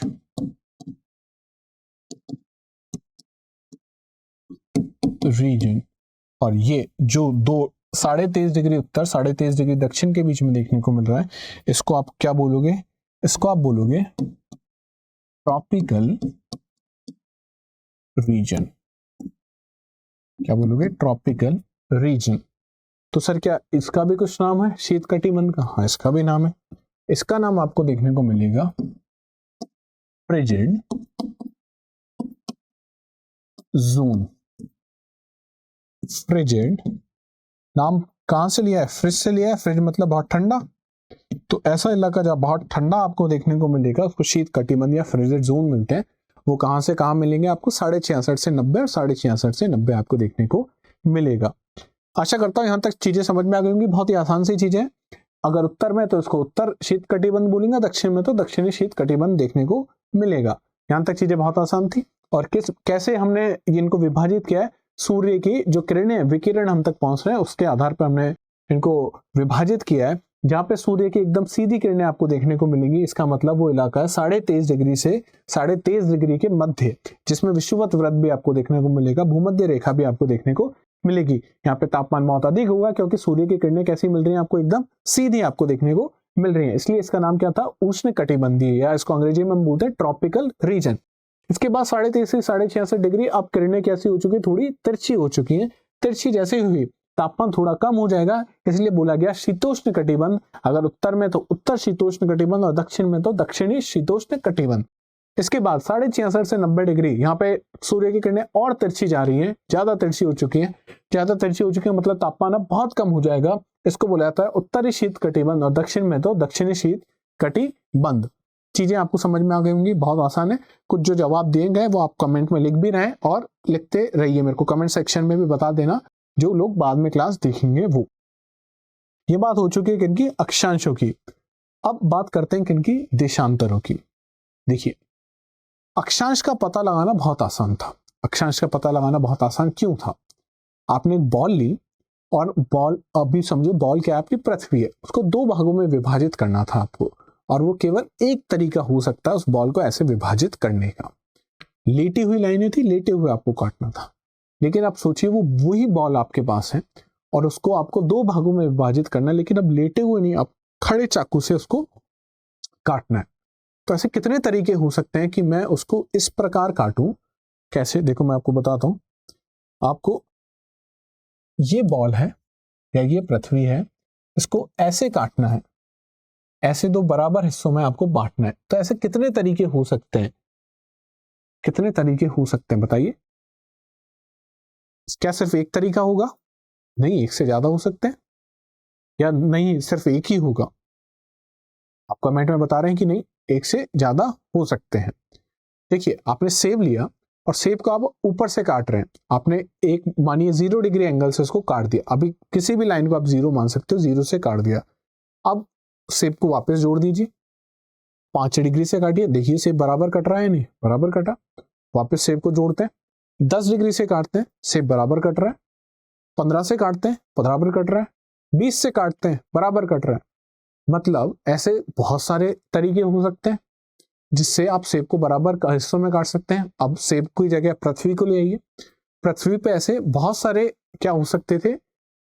region. और ये जो 23.5 डिग्री उत्तर 23.5 डिग्री दक्षिण के बीच में देखने को मिल रहा है, इसको आप क्या बोलोगे? इसको आप बोलोगे ट्रॉपिकल रीजन। क्या बोलोगे? Tropical region. तो सर क्या इसका भी कुछ नाम है शीत कटिबंध का? हाँ, इसका भी नाम है। इसका नाम आपको देखने को मिलेगा फ्रिजिड जोन। फ्रिजिड नाम कहां से लिया है? फ्रिज से लिया है। फ्रिज मतलब बहुत ठंडा, तो ऐसा इलाका जहां बहुत ठंडा आपको देखने को मिलेगा उसको शीत कटिबंध या फ्रिजिड जोन मिलते हैं। वो कहां से कहां मिलेंगे आपको? 66.5 से 90 और 66.5 से 90 आपको देखने को मिलेगा। आशा करता हूं यहां तक चीजें समझ में आ गई होंगी। बहुत ही आसान सी चीजें। अगर उत्तर में तो इसको उत्तर शीत कटिबंध बोलेंगे, दक्षिण में तो दक्षिणी शीत कटिबंध देखने को मिलेगा। यहां तक चीजें बहुत आसान थी। और कैसे हमने इनको विभाजित किया है, सूर्य की जो किरणें विकिरण हम तक पहुंच रहे हैं उसके आधार पर हमने इनको विभाजित किया है जहां पे सूर्य की एकदम सीधी किरणें आपको देखने को मिलेंगी, इसका मतलब वो इलाका है 23.5 डिग्री से 23.5 डिग्री के मध्य, जिसमें विषुवत वृत्त भी आपको देखने को मिलेगा, भूमध्य रेखा भी आपको देखने को मिलेगी। यहाँ पे तापमान बहुत अधिक होगा क्योंकि सूर्य की किरणें कैसी मिल रही हैं आपको, एकदम सीधी आपको देखने को मिल रही है, इसलिए इसका नाम क्या था, उष्ण कटिबंधीय, या इसको अंग्रेजी में हम बोलते हैं ट्रॉपिकल रीजन। इसके बाद 23.5 से 66 डिग्री अब किरणें कैसी हो चुकी, थोड़ी तिरछी हो चुकी हैं। तिरछी जैसे हुई तापमान थोड़ा कम हो जाएगा, इसलिए बोला गया शीतोष्ण कटिबंध। अगर उत्तर में तो उत्तर शीतोष्ण कटिबंध और दक्षिण में तो दक्षिणी शीतोष्ण कटिबंध। इसके बाद 66 से 90 डिग्री यहाँ पे सूर्य की किरणें और तिरछी जा रही हैं, ज्यादा तिरछी हो चुकी हैं। ज्यादा तिरछी हो चुकी है मतलब तापमान अब बहुत कम हो जाएगा, इसको बोला जाता है उत्तरी शीत कटिबंध और दक्षिण में तो दक्षिणी शीत कटिबंध। चीजें आपको समझ में आ गई होंगी, बहुत आसान है। कुछ जो जवाब दिए गए वो आप कमेंट में लिख भी रहे हैं और लिखते रहिए, मेरे को कमेंट सेक्शन में भी बता देना, जो लोग बाद में क्लास देखेंगे वो। ये बात हो चुकी है किनकी, अक्षांशों की। अब बात करते हैं किनकी, देशांतरों की। देखिए अक्षांश का पता लगाना बहुत आसान था। अक्षांश का पता लगाना बहुत आसान क्यों था, आपने एक बॉल ली और बॉल, अभी समझो बॉल क्या आपकी पृथ्वी है, उसको दो भागों में विभाजित करना था आपको, और वो केवल एक तरीका हो सकता है उस बॉल को ऐसे विभाजित करने का, लेटी हुई लाइनें थी, लेटे हुए आपको काटना था। लेकिन आप सोचिए वो वही बॉल आपके पास है और उसको आपको दो भागों में विभाजित करना है, लेकिन अब लेटे हुए नहीं, आप खड़े चाकू से उसको काटना है। तो ऐसे कितने तरीके हो सकते हैं कि मैं उसको इस प्रकार काटूं, कैसे, देखो मैं आपको बताता हूं। आपको ये बॉल है या ये पृथ्वी है, इसको ऐसे काटना है, ऐसे दो बराबर हिस्सों में आपको बांटना है। तो ऐसे कितने तरीके हो सकते हैं, कितने तरीके हो सकते हैं बताइए। क्या सिर्फ एक तरीका होगा, नहीं, एक से ज्यादा हो सकते हैं, या नहीं सिर्फ एक ही होगा। आप कमेंट में बता रहे हैं कि नहीं एक से ज्यादा हो सकते हैं। देखिए आपने सेब लिया और सेब को आप ऊपर से काट रहे हैं, आपने एक मानिए 0 डिग्री एंगल से उसको काट दिया, अभी किसी भी लाइन को आप 0 मान सकते हो, 0 से काट दिया। अब सेब को वापस जोड़ दीजिए, 5 डिग्री से काटिए, देखिए सेब बराबर कट रहा है, नहीं बराबर कटा। वापस सेब को जोड़ते हैं, 10 डिग्री से काटते हैं, सेब बराबर कट रहा है। 15 से काटते हैं, बराबर कट रहा है। 20 से काटते हैं, बराबर कट रहा है। मतलब ऐसे बहुत सारे तरीके हो सकते हैं जिससे आप सेब को बराबर हिस्सों में काट सकते हैं। अब सेब की जगह पृथ्वी को ले आइए, पृथ्वी पे ऐसे बहुत सारे क्या हो सकते थे,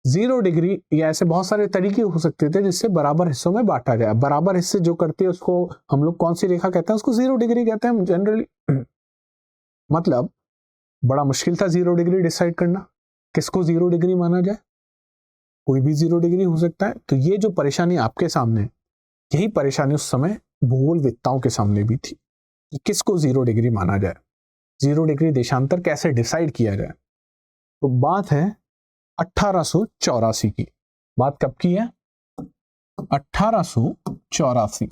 0 डिग्री या ऐसे बहुत सारे तरीके हो सकते थे जिससे बराबर हिस्सों में बांटा जाए। बराबर हिस्से जो करते हैं उसको हम लोग कौन सी रेखा कहते हैं, उसको 0 डिग्री कहते हैं जनरली। मतलब बड़ा मुश्किल था 0 डिग्री डिसाइड करना, किसको 0 डिग्री माना जाए, कोई भी 0 डिग्री हो सकता है। तो ये जो परेशानी आपके सामने, यही परेशानी उस समय भूगोलवेत्ताओं के सामने भी थी कि किसको 0 डिग्री माना जाए, 0 डिग्री देशांतर कैसे डिसाइड किया जाए। तो बात है 1884 की। बात कब की है, 1884।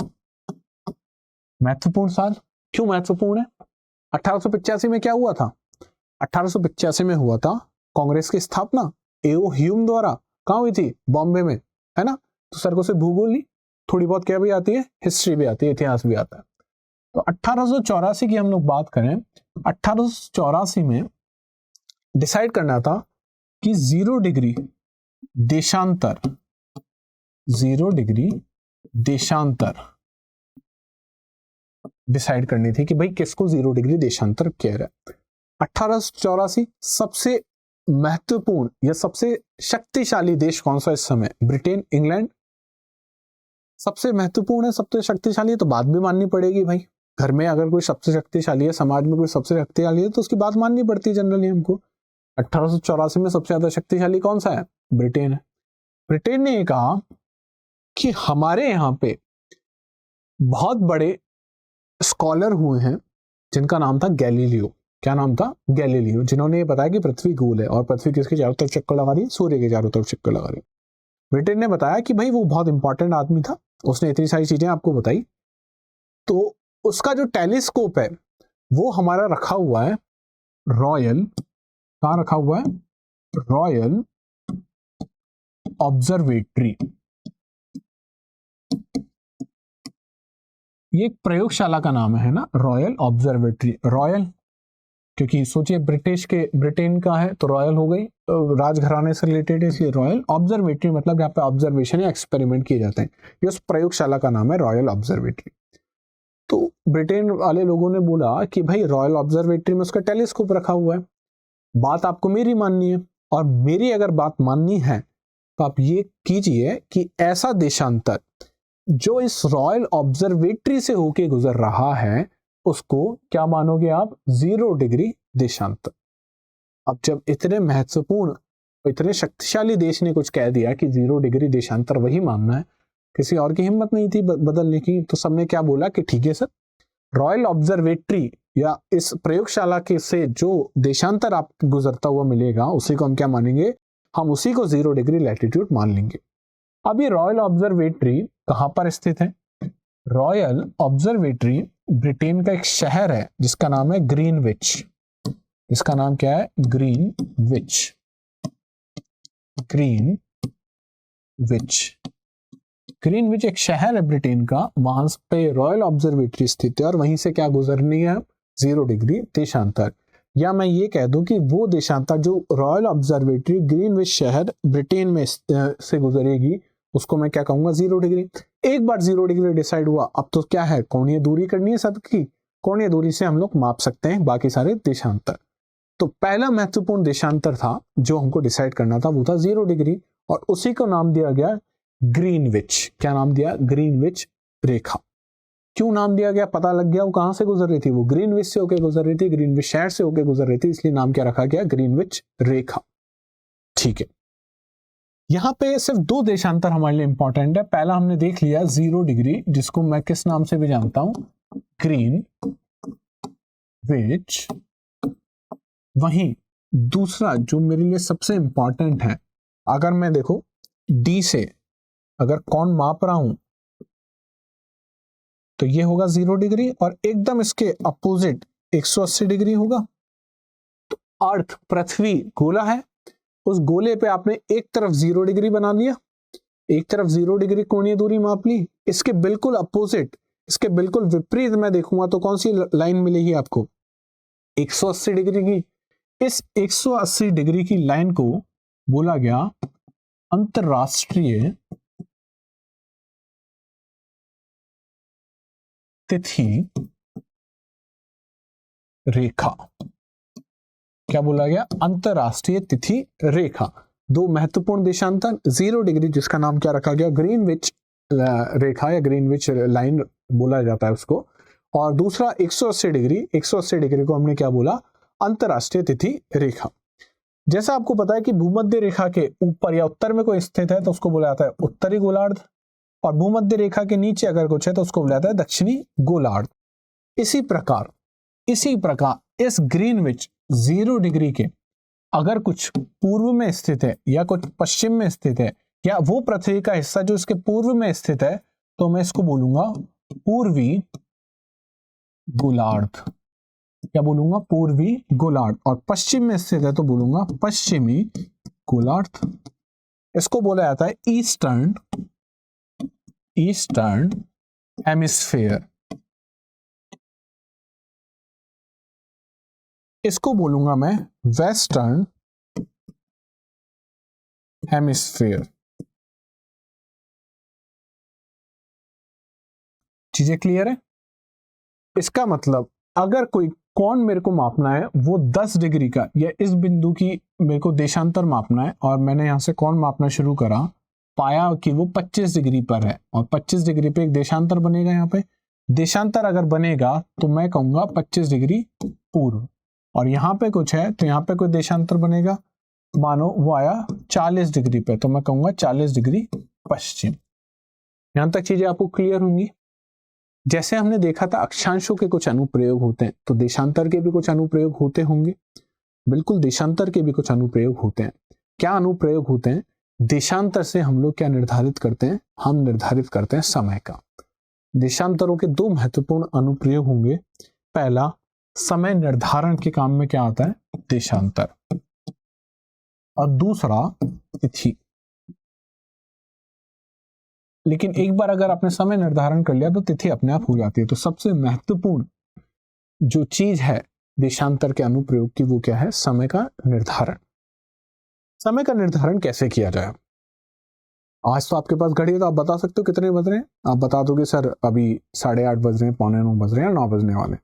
महत्वपूर्ण साल, क्यों महत्वपूर्ण है, 1885 में क्या हुआ था, 1885 में हुआ था कांग्रेस की स्थापना एओ ह्यूम द्वारा। कहां हुई थी, बॉम्बे में, है ना। तो सर को से भूगोल नहीं, थोड़ी बहुत क्या भी आती है, हिस्ट्री भी आती है, इतिहास भी आता है। तो 1884 की हम लोग बात करें, 1884 में डिसाइड करना था कि 0 डिग्री देशांतर, 0 डिग्री देशांतर डिसाइड करनी थी कि भाई किसको 0 डिग्री देशांतर कह रहा है। 1884 सबसे महत्वपूर्ण या सबसे शक्तिशाली देश कौन सा इस समय, ब्रिटेन, इंग्लैंड। सबसे महत्वपूर्ण है, सबसे शक्तिशाली है, तो बात भी माननी पड़ेगी भाई। घर में अगर कोई सबसे शक्तिशाली है, समाज में कोई सबसे शक्तिशाली है, तो उसकी बात माननी पड़ती है जनरली हमको। 1884 में सबसे ज्यादा शक्तिशाली कौन सा है, ब्रिटेन है। ब्रिटेन ने कहा कि हमारे यहाँ पे बहुत बड़े स्कॉलर हुए हैं जिनका नाम था गैलीलियो। क्या नाम था, गैलीलियो, जिन्होंने ये बताया कि पृथ्वी गोल है और पृथ्वी किसके चारों तरफ चक्कर लगा रही है, सूर्य के चारों तरफ चक्कर लगा रही है। ब्रिटेन ने बताया कि भाई वो बहुत इंपॉर्टेंट आदमी था, उसने इतनी सारी चीजें आपको बताई। तो उसका जो टेलीस्कोप है वो हमारा रखा हुआ है रॉयल, कहां रखा हुआ है, रॉयल ऑब्जर्वेटरी। ये एक प्रयोगशाला का नाम है ना, रॉयल ऑब्जर्वेटरी। रॉयल क्योंकि सोचिए ब्रिटेन का है तो रॉयल हो गई, राजघराने से रिलेटेड है इसलिए रॉयल। ऑब्जर्वेटरी मतलब यहाँ पे ऑब्जर्वेशन या एक्सपेरिमेंट किए जाते हैं, ये उस प्रयोगशाला का नाम है रॉयल ऑब्जर्वेटरी। तो ब्रिटेन वाले लोगों ने बोला कि भाई रॉयल ऑब्जर्वेटरी में उसका टेलीस्कोप रखा हुआ है, बात आपको मेरी माननी है, और मेरी अगर बात माननी है तो आप ये कीजिए कि ऐसा देशांतर जो इस रॉयल ऑब्जर्वेटरी से होके गुजर रहा है उसको क्या मानोगे आप, 0 डिग्री देशांतर। अब जब इतने महत्वपूर्ण, इतने शक्तिशाली देश ने कुछ कह दिया कि 0 डिग्री देशांतर वही मानना है, किसी और की हिम्मत नहीं थी बदलने की, तो सबने क्या बोला कि ठीक है सर, रॉयल ऑब्जर्वेटरी या इस प्रयोगशाला के से जो देशांतर आप गुजरता हुआ मिलेगा उसी को हम क्या मानेंगे, हम उसी को 0 डिग्री लैटिट्यूड मान लेंगे। अब ये रॉयल ऑब्जर्वेटरी कहां पर स्थित है? रॉयल ऑब्जर्वेटरी ब्रिटेन का एक शहर है जिसका नाम है ग्रीनविच। इसका नाम क्या है? ग्रीनविच। ग्रीनविच एक शहर है ब्रिटेन का, वहां पे रॉयल ऑब्जर्वेटरी स्थित है और वहीं से क्या गुजरनी है, 0 डिग्री देशांतर। या मैं ये कह दूं कि वो देशांतर जो रॉयल ऑब्जर्वेटरी ग्रीनविच शहर ब्रिटेन में से गुजरेगी उसको मैं क्या कहूंगा, 0 डिग्री। एक बार 0 डिग्री डिसाइड हुआ, अब तो क्या है, कोणीय दूरी करनी है सबकी, कोणीय दूरी से हम लोग माप सकते हैं बाकी सारे देशांतर। तो पहला महत्वपूर्ण देशांतर था जो हमको डिसाइड करना था वो था 0 डिग्री, और उसी को नाम दिया गया ग्रीनविच। क्या नाम दिया? ग्रीनविच रेखा। क्यों नाम दिया गया? पता लग गया वो कहां से गुजर रही थी, वो ग्रीनविच से होकर गुजर रही थी, ग्रीनविच शहर से होकर गुजर रही थी, इसलिए नाम क्या रखा गया, ग्रीनविच रेखा। ठीक है, यहां पे सिर्फ 2 देशांतर हमारे लिए इंपॉर्टेंट है। पहला हमने देख लिया 0 डिग्री, जिसको मैं किस नाम से भी जानता हूं, ग्रीनविच। वहीं दूसरा जो मेरे लिए सबसे इंपॉर्टेंट है, अगर मैं देखो डी से अगर कौन माप रहा हूं तो ये होगा 0 डिग्री, और एकदम इसके अपोजिट 180 डिग्री होगा। तो अर्थ, पृथ्वी गोला है, उस गोले पे आपने एक तरफ 0 डिग्री बना लिया, एक तरफ 0 डिग्री कोणीय दूरी माप ली, इसके बिल्कुल अपोजिट, इसके बिल्कुल विपरीत मैं देखूंगा तो कौन सी लाइन मिलेगी आपको, 180 डिग्री की। इस 180 डिग्री की लाइन को बोला गया अंतरराष्ट्रीय तिथि रेखा। क्या बोला गया? अंतरराष्ट्रीय तिथि रेखा। 2 महत्वपूर्ण देशांतर, 0 डिग्री जिसका नाम क्या रखा गया, ग्रीनविच रेखा या ग्रीनविच लाइन बोला जाता है उसको, और दूसरा 180 डिग्री, 180 डिग्री को हमने क्या बोला, अंतरराष्ट्रीय तिथि रेखा। जैसा आपको पता है कि भूमध्य रेखा के ऊपर या उत्तर में कोई स्थित है तो उसको बोला जाता है उत्तरी गोलार्ध, और भूमध्य रेखा के नीचे अगर कुछ है तो उसको बोला जाता है दक्षिणी गोलार्ध। इसी प्रकार इस ग्रीनविच 0 डिग्री के अगर कुछ पूर्व में स्थित है या कुछ पश्चिम में स्थित है, या वो पृथ्वी का हिस्सा जो इसके पूर्व में स्थित है, तो मैं इसको बोलूंगा पूर्वी गोलार्ध। क्या बोलूंगा? पूर्वी गोलार्ध। और पश्चिम में स्थित है तो बोलूंगा पश्चिमी गोलार्ध। इसको बोला जाता है ईस्टर्न हेमिस्फीयर। इसको बोलूंगा मैं वेस्टर्न हेमिस्फीयर। चीजें क्लियर है? इसका मतलब अगर कोई कोण मेरे को मापना है वो 10 डिग्री का, या इस बिंदु की मेरे को देशांतर मापना है, और मैंने यहां से कोण मापना शुरू करा, पाया कि वो 25 डिग्री पर है, और 25 डिग्री पे एक देशांतर बनेगा। यहाँ पे देशांतर अगर बनेगा तो मैं कहूंगा 25 डिग्री पूर्व, और यहां पे कुछ है तो यहां पे कोई देशांतर बनेगा, मानो वो आया 40 डिग्री पे, तो मैं कहूंगा 40 डिग्री पश्चिम। यहां तक चीजें आपको क्लियर होंगी? जैसे हमने देखा था अक्षांशों के कुछ अनुप्रयोग होते हैं, तो देशांतर के भी कुछ अनुप्रयोग होते होंगे। बिल्कुल, देशांतर के भी कुछ अनुप्रयोग होते हैं। क्या अनुप्रयोग होते हैं? देशांतर से हम लोग क्या निर्धारित करते हैं? हम निर्धारित करते हैं समय का। देशांतरों के 2 महत्वपूर्ण अनुप्रयोग होंगे। पहला, समय निर्धारण के काम में क्या आता है? देशांतर। और दूसरा, तिथि। लेकिन एक बार अगर आपने समय निर्धारण कर लिया तो तिथि अपने आप हो जाती है। तो सबसे महत्वपूर्ण जो चीज है देशांतर के अनुप्रयोग की, वो क्या है, समय का निर्धारण। समय का निर्धारण कैसे किया जाए? आज तो आपके पास घड़ी है तो आप बता सकते हो कितने बज रहे हैं, आप बता दोगे सर अभी 8:30 बज रहे हैं, 8:45 बज रहे हैं, 9 बजने वाले।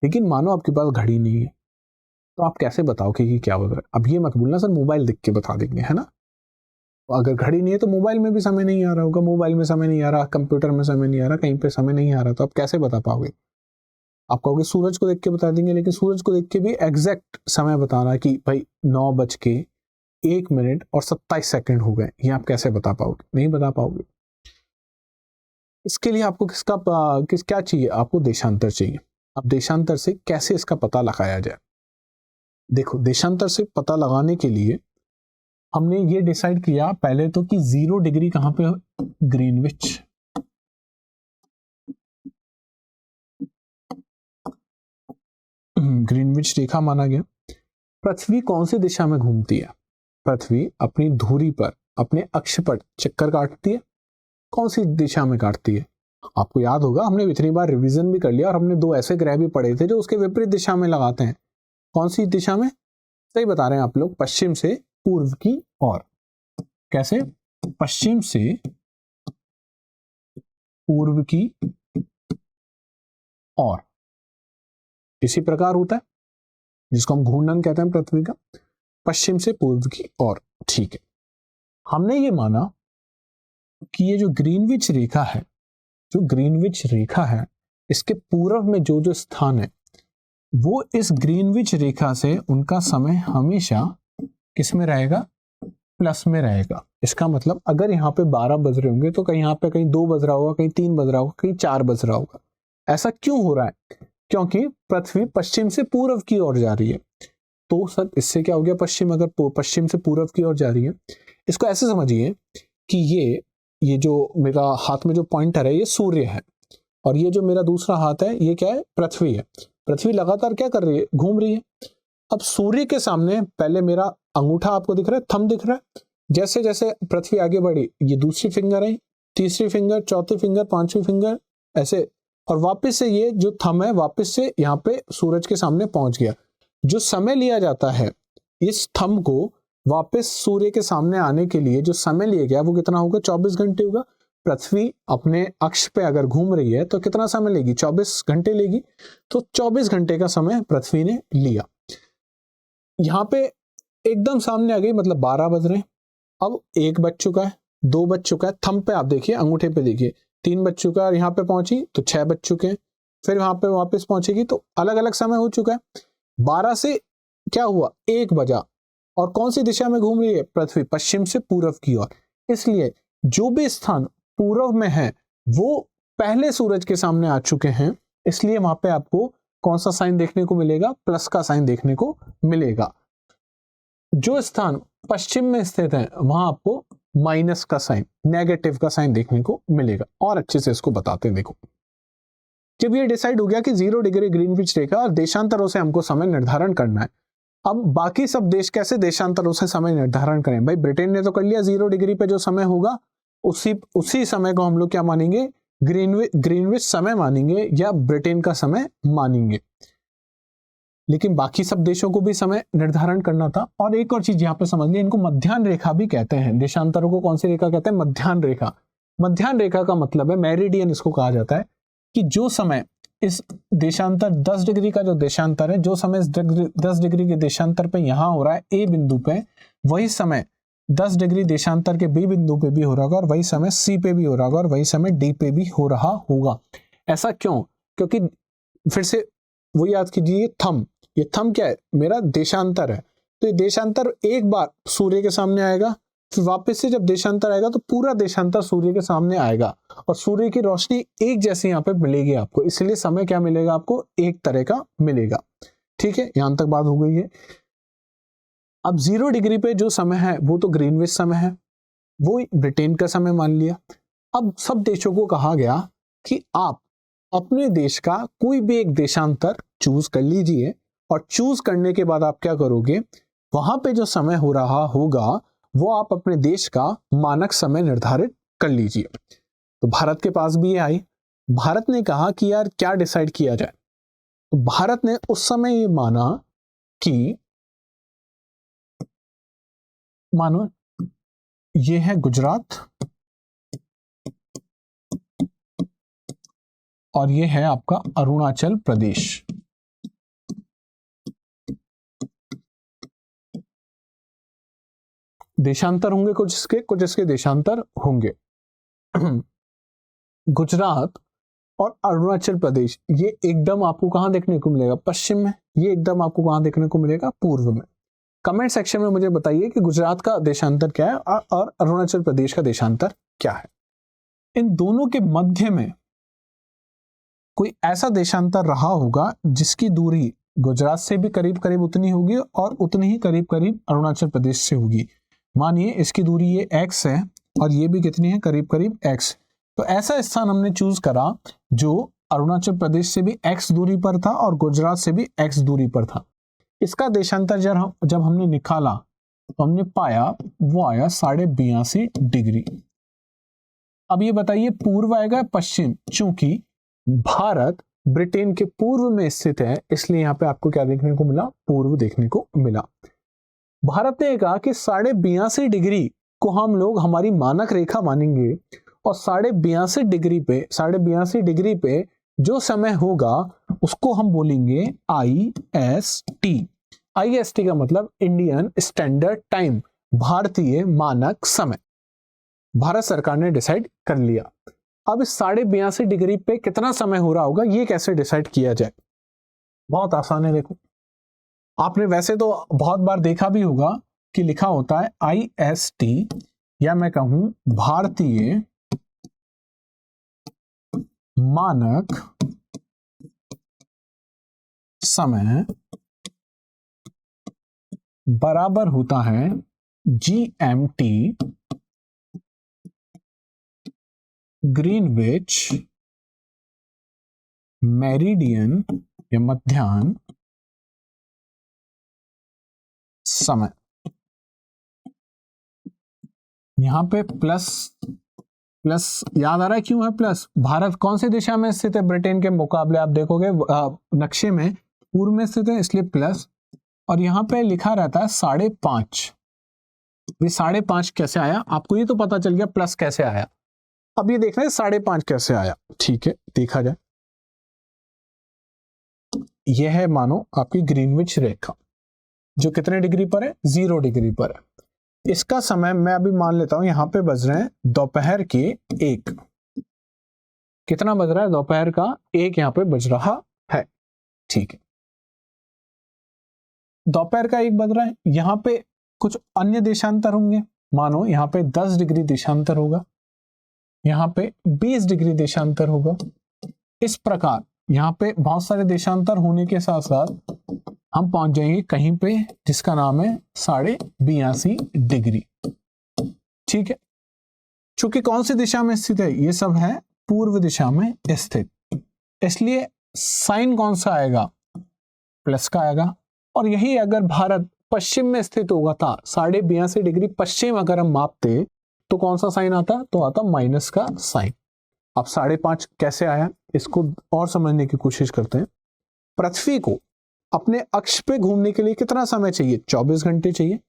लेकिन मानो आपके पास घड़ी नहीं है, तो आप कैसे बताओगे कि क्या बज रहा है? अब ये मत बोलना सर मोबाइल देख के बता देंगे, है ना। अगर घड़ी नहीं है तो मोबाइल में भी समय नहीं आ रहा होगा, मोबाइल में समय नहीं आ रहा, कंप्यूटर में समय नहीं आ रहा, कहीं पे समय नहीं आ रहा, तो आप कैसे बता पाओगे? आप कहोगे सूरज को देख के बता देंगे, लेकिन सूरज को देख के भी एग्जैक्ट समय बताना कि भाई 9:01 और 27 सेकंड हो गए, ये आप कैसे बता पाओगे? नहीं बता पाओगे। इसके लिए आपको क्या चाहिए? आपको देशांतर चाहिए। अब देशांतर से कैसे इसका पता लगाया जाए? देखो, देशांतर से पता लगाने के लिए हमने ये डिसाइड किया पहले तो कि 0 डिग्री कहां पे, ग्रीनविच। ग्रीनविच रेखा माना गया। पृथ्वी कौन सी दिशा में घूमती है? पृथ्वी अपनी धुरी पर, अपने अक्ष पर चक्कर काटती है। कौन सी दिशा में काटती है? आपको याद होगा हमने इतनी बार रिवीजन भी कर लिया और हमने 2 ऐसे ग्रह भी पढ़े थे जो उसके विपरीत दिशा में लगाते हैं। कौन सी दिशा में? सही बता रहे हैं आप लोग, पश्चिम से पूर्व की ओर। कैसे? पश्चिम से पूर्व की ओर। इसी प्रकार होता है जिसको हम घूर्णन कहते हैं पृथ्वी का, पश्चिम से पूर्व की ओर। ठीक है, हमने ये माना कि ये जो ग्रीनविच रेखा है, जो ग्रीनविच रेखा है, इसके पूर्व में जो जो स्थान है वो इस ग्रीनविच रेखा से उनका समय हमेशा किस में रहेगा? प्लस में रहेगा। इसका मतलब अगर यहाँ पे 12 बज रहे होंगे तो कहीं यहाँ पे कहीं 2 बज रहा होगा, कहीं 3 बज रहा होगा, कहीं 4 बज रहा होगा। ऐसा क्यों हो रहा है? क्योंकि पृथ्वी पश्चिम से पूर्व की ओर जा रही है। तो सर इससे क्या हो गया? पश्चिम, अगर पश्चिम से पूर्व की ओर जा रही है, इसको ऐसे समझिए कि ये जो मेरा हाथ में जो पॉइंटर है ये सूर्य है, और ये जो मेरा दूसरा हाथ है ये क्या है? पृथ्वी है। पृथ्वी लगातार क्या कर रही है? घूम रही है। अब सूर्य के सामने पहले मेरा अंगूठा आपको दिख रहा है, थंब दिख रहा है। जैसे जैसे पृथ्वी आगे बढ़ी, ये दूसरी फिंगर है, तीसरी फिंगर, चौथी फिंगर, पांचवी फिंगर, ऐसे, और वापस से ये जो थंब है वापस से यहाँ पे सूरज के सामने पहुंच गया। जो समय लिया जाता है इस थंब को वापस सूर्य के सामने आने के लिए, जो समय लिया गया वो कितना होगा? 24 घंटे होगा। पृथ्वी अपने अक्ष पे अगर घूम रही है तो कितना समय लेगी? 24 घंटे लेगी। तो 24 घंटे का समय पृथ्वी ने लिया। यहाँ पे एकदम सामने आ गई, मतलब 12 बज रहे हैं। अब 1 बज चुका है, 2 बज चुका है, थंब पे आप देखिए, अंगूठे पे देखिए, 3 बज चुका है, और यहाँ पे पहुंची तो 6 बज चुके हैं, फिर वहां पे वापस पहुंचेगी तो अलग अलग समय हो चुका है। 12 से क्या हुआ? 1 बजा, और कौन सी दिशा में घूम रही है? पृथ्वी पश्चिम से पूर्व की ओर। इसलिए जो भी स्थान पूर्व में है वो पहले सूरज के सामने आ चुके हैं, इसलिए वहां पे आपको कौन सा साइन देखने को मिलेगा? प्लस का साइन देखने को मिलेगा। जो स्थान पश्चिम में स्थित है वहां आपको माइनस का साइन, नेगेटिव का साइन देखने को मिलेगा। और अच्छे से इसको बताते हैं। देखो, जब ये डिसाइड हो गया कि 0 डिग्री ग्रीनविच रेखा और देशांतरों से हमको समय निर्धारण करना है, अब बाकी सब देश कैसे देशांतरों से समय निर्धारण करें? भाई ब्रिटेन ने तो कर लिया, 0 डिग्री पे जो समय होगा उसी समय को हम लोग क्या मानेंगे? ग्रीनविच समय मानेंगे, या ब्रिटेन का समय मानेंगे। लेकिन बाकी सब देशों को भी समय निर्धारण करना था। और एक और चीज यहाँ पे समझ लिया, इनको मध्याह्न रेखा भी कहते हैं। देशांतरों को कौन सी रेखा कहते हैं? मध्याह्न रेखा। मध्याह्न रेखा का मतलब है मेरिडियन, इसको कहा जाता है कि जो समय इस देशांतर 10 डिग्री का जो देशांतर है, जो समय इस 10 डिग्री के देशांतर पे यहां हो रहा है ए बिंदु पे, वही समय 10 डिग्री देशांतर के बी बिंदु पे भी हो रहा होगा, और वही समय सी पे भी हो रहा होगा, और वही समय डी पे भी हो रहा होगा। ऐसा क्यों? क्योंकि फिर से वो याद कीजिए, थंब, ये थंब क्या है? मेरा देशांतर है। तो ये देशांतर एक बार सूर्य के सामने आएगा, फिर वापस से जब देशांतर आएगा तो पूरा देशांतर सूर्य के सामने आएगा, और सूर्य की रोशनी एक जैसी यहाँ पे मिलेगी आपको, इसलिए समय क्या मिलेगा आपको? एक तरह का मिलेगा। ठीक है, यहां तक बात हो गई है। अब 0 डिग्री पे जो समय है वो तो ग्रीनविच समय है, वो ब्रिटेन का समय मान लिया। अब सब देशों को कहा गया कि आप अपने देश का कोई भी एक देशांतर चूज कर लीजिए, और चूज करने के बाद आप क्या करोगे? वहां पे जो समय हो रहा होगा वो आप अपने देश का मानक समय निर्धारित कर लीजिए। तो भारत के पास भी ये आई। भारत ने कहा कि यार क्या डिसाइड किया जाए? तो भारत ने उस समय ये माना कि मानो ये है गुजरात और ये है आपका अरुणाचल प्रदेश। देशांतर होंगे कुछ इसके देशांतर होंगे। गुजरात और अरुणाचल प्रदेश ये एकदम आपको कहां देखने को मिलेगा? पश्चिम में। ये एकदम आपको कहां देखने को मिलेगा? पूर्व में। कमेंट सेक्शन में मुझे बताइए कि गुजरात का देशांतर क्या है और अरुणाचल प्रदेश का देशांतर क्या है। इन दोनों के मध्य में कोई ऐसा देशांतर रहा होगा जिसकी दूरी गुजरात से भी करीब करीब उतनी होगी और उतनी ही करीब करीब अरुणाचल प्रदेश से होगी। मानिए इसकी दूरी ये x है और ये भी कितनी है? करीब करीब x। तो ऐसा स्थान हमने चूज करा जो अरुणाचल प्रदेश से भी x दूरी पर था और गुजरात से भी x दूरी पर था। इसका देशांतर जब हमने निकाला तो हमने पाया वो आया 82.5 डिग्री। अब ये बताइए पूर्व आएगा पश्चिम? चूंकि भारत ब्रिटेन के पूर्व में स्थित है इसलिए यहां पे आपको क्या देखने को मिला? पूर्व देखने को मिला। भारत ने कहा कि 82.5 डिग्री को हम लोग हमारी मानक रेखा मानेंगे और 82.5 डिग्री पे जो समय होगा उसको हम बोलेंगे IST। IST का मतलब इंडियन स्टैंडर्ड टाइम, भारतीय मानक समय। भारत सरकार ने डिसाइड कर लिया। अब इस 82.5 डिग्री पे कितना समय हो रहा होगा ये कैसे डिसाइड किया जाए? बहुत आसान है। देखो आपने वैसे तो बहुत बार देखा भी होगा कि लिखा होता है IST या मैं कहूं भारतीय मानक समय बराबर होता है GMT ग्रीनविच मेरिडियन या मध्याह्न समय। यहां पे प्लस याद आ रहा है क्यों है प्लस? भारत कौन सी दिशा में स्थित है? ब्रिटेन के मुकाबले आप देखोगे नक्शे में पूर्व में स्थित है इसलिए प्लस, और यहां पे लिखा रहता है 5.5। ये 5.5 कैसे आया? आपको ये तो पता चल गया प्लस कैसे आया। अब ये देख रहे हैं 5.5 कैसे आया। ठीक है देखा जाए। यह है मानो आपकी ग्रीनविच रेखा जो कितने डिग्री पर है? 0 डिग्री पर है। इसका समय मैं अभी मान लेता हूं यहां पे बज रहे हैं दोपहर के 1। कितना बज रहा है? दोपहर का 1 यहां पे बज रहा है। ठीक है दोपहर का 1 बज रहा है। यहां पे कुछ अन्य देशांतर होंगे। मानो यहां पे 10 डिग्री देशांतर होगा, यहां पे 20 डिग्री देशांतर होगा। इस प्रकार यहां पे बहुत सारे देशांतर होने के साथ साथ हम पहुंच जाएंगे कहीं पे जिसका नाम है 82.5 डिग्री। ठीक है चूंकि कौन सी दिशा में स्थित है? ये सब है पूर्व दिशा में स्थित, इसलिए साइन कौन सा आएगा? प्लस का आएगा। और यही अगर भारत पश्चिम में स्थित होगा था 82.5 डिग्री पश्चिम अगर हम मापते तो कौन सा साइन आता? तो आता माइनस का साइन। अब 5.5 कैसे आया इसको और समझने की कोशिश करते हैं। पृथ्वी को अपने अक्ष पे घूमने के लिए कितना समय चाहिए? 24 घंटे चाहिए।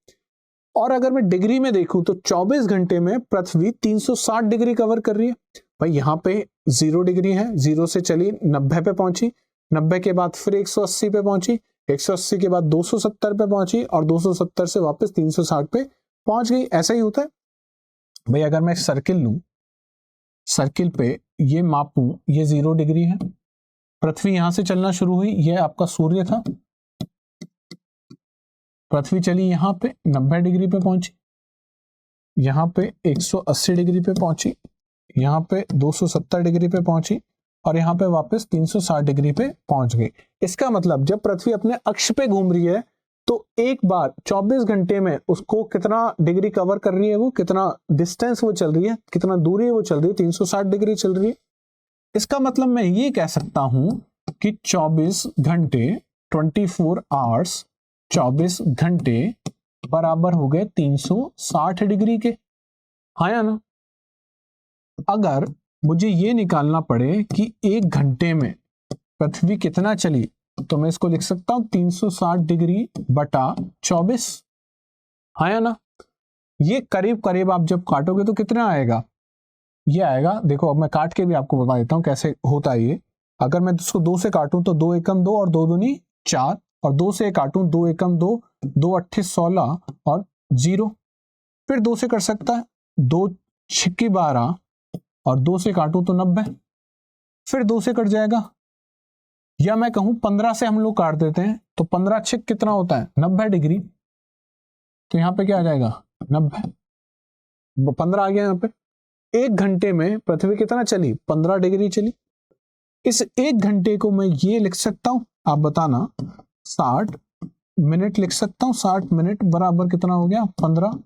और अगर मैं डिग्री में देखूं तो 24 घंटे में पृथ्वी 360 डिग्री कवर कर रही है। भाई यहाँ पे 0 डिग्री है, 0 से चली 90 पे पहुंची, 90 के बाद फिर 180 पे पहुंची, 180 के बाद 270 पे पहुंची और 270 से वापस 360 पे पहुंच गई। ऐसा ही होता है भाई। अगर मैं सर्किल लूं, सर्किल पे ये मापूं, ये 0 डिग्री है। पृथ्वी यहां से चलना शुरू हुई, यह आपका सूर्य था। पृथ्वी चली यहां पे 90 डिग्री पे पहुंची, यहां पे 180 डिग्री पे पहुंची, यहां पे 270 डिग्री पे पहुंची और यहां पे वापस 360 डिग्री पे पहुंच गई। इसका मतलब जब पृथ्वी अपने अक्ष पे घूम रही है तो एक बार 24 घंटे में उसको कितना डिग्री कवर कर रही है, वो कितना डिस्टेंस वो चल रही है, कितना दूरी वो चल रही है, 360 डिग्री चल रही है। इसका मतलब मैं ये कह सकता हूं कि 24 घंटे 24 आवर्स 24 घंटे बराबर हो गए 360 डिग्री के। हाँ या ना? अगर मुझे ये निकालना पड़े कि 1 घंटे में पृथ्वी कितना चली तो मैं इसको लिख सकता हूं 360 डिग्री बटा 24, हाँ या ना। ये करीब करीब आप जब काटोगे तो कितना आएगा, ये आएगा, देखो अब मैं काट के भी आपको बता देता हूं कैसे होता है ये। अगर मैं इसको 2 से काटूं तो 2 एकम 2 और 2 दूनी 4, और 2 से काटूं 2 एकम 2, 2 अट्ठे 16 और 0, फिर 2 से कट सकता है 2 छिक्की 12 और 2 से काटूं तो 90, फिर 2 से कट जाएगा, या मैं कहूं 15 से हम लोग काट देते हैं तो 15 छिक कितना होता है 90 डिग्री, तो यहां पे क्या आ जाएगा 90, 15 आ गया यहाँ पे। 1 घंटे में पृथ्वी कितना चली 15 डिग्री चली। इस 1 घंटे को मैं ये लिख सकता हूं, आप बताना 60 मिनट लिख सकता हूं, 60 मिनट बराबर कितना हो गया 15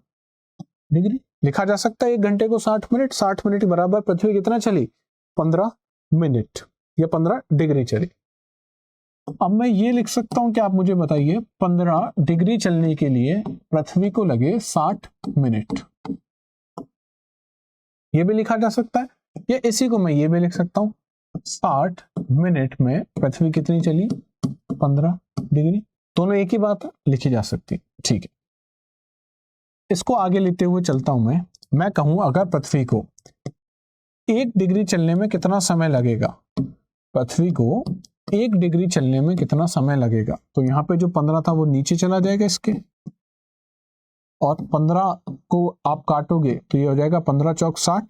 डिग्री। लिखा जा सकता है 1 घंटे को 60 मिनट, 60 मिनट बराबर पृथ्वी कितना चली 15 मिनट या 15 डिग्री चली। अब मैं ये लिख सकता हूं कि आप मुझे बताइए 15 डिग्री चलने के लिए पृथ्वी को लगे 60 मिनट, ये भी लिखा जा सकता है, या इसी को मैं ये भी लिख सकता हूं 60 मिनट में पृथ्वी कितनी चली 15 डिग्री, दोनों एक ही बात है, लिखी जा सकती है, ठीक है। इसको आगे लेते हुए चलता हूं मैं कहूं अगर पृथ्वी को 1 डिग्री चलने में कितना समय लगेगा, पृथ्वी को 1 डिग्री चलने में कितना समय लगेगा, तो यहां पे जो 15 था वो नीचे चला जाएगा इसके, और 15 को आप काटोगे तो ये हो जाएगा 15 चौक 60,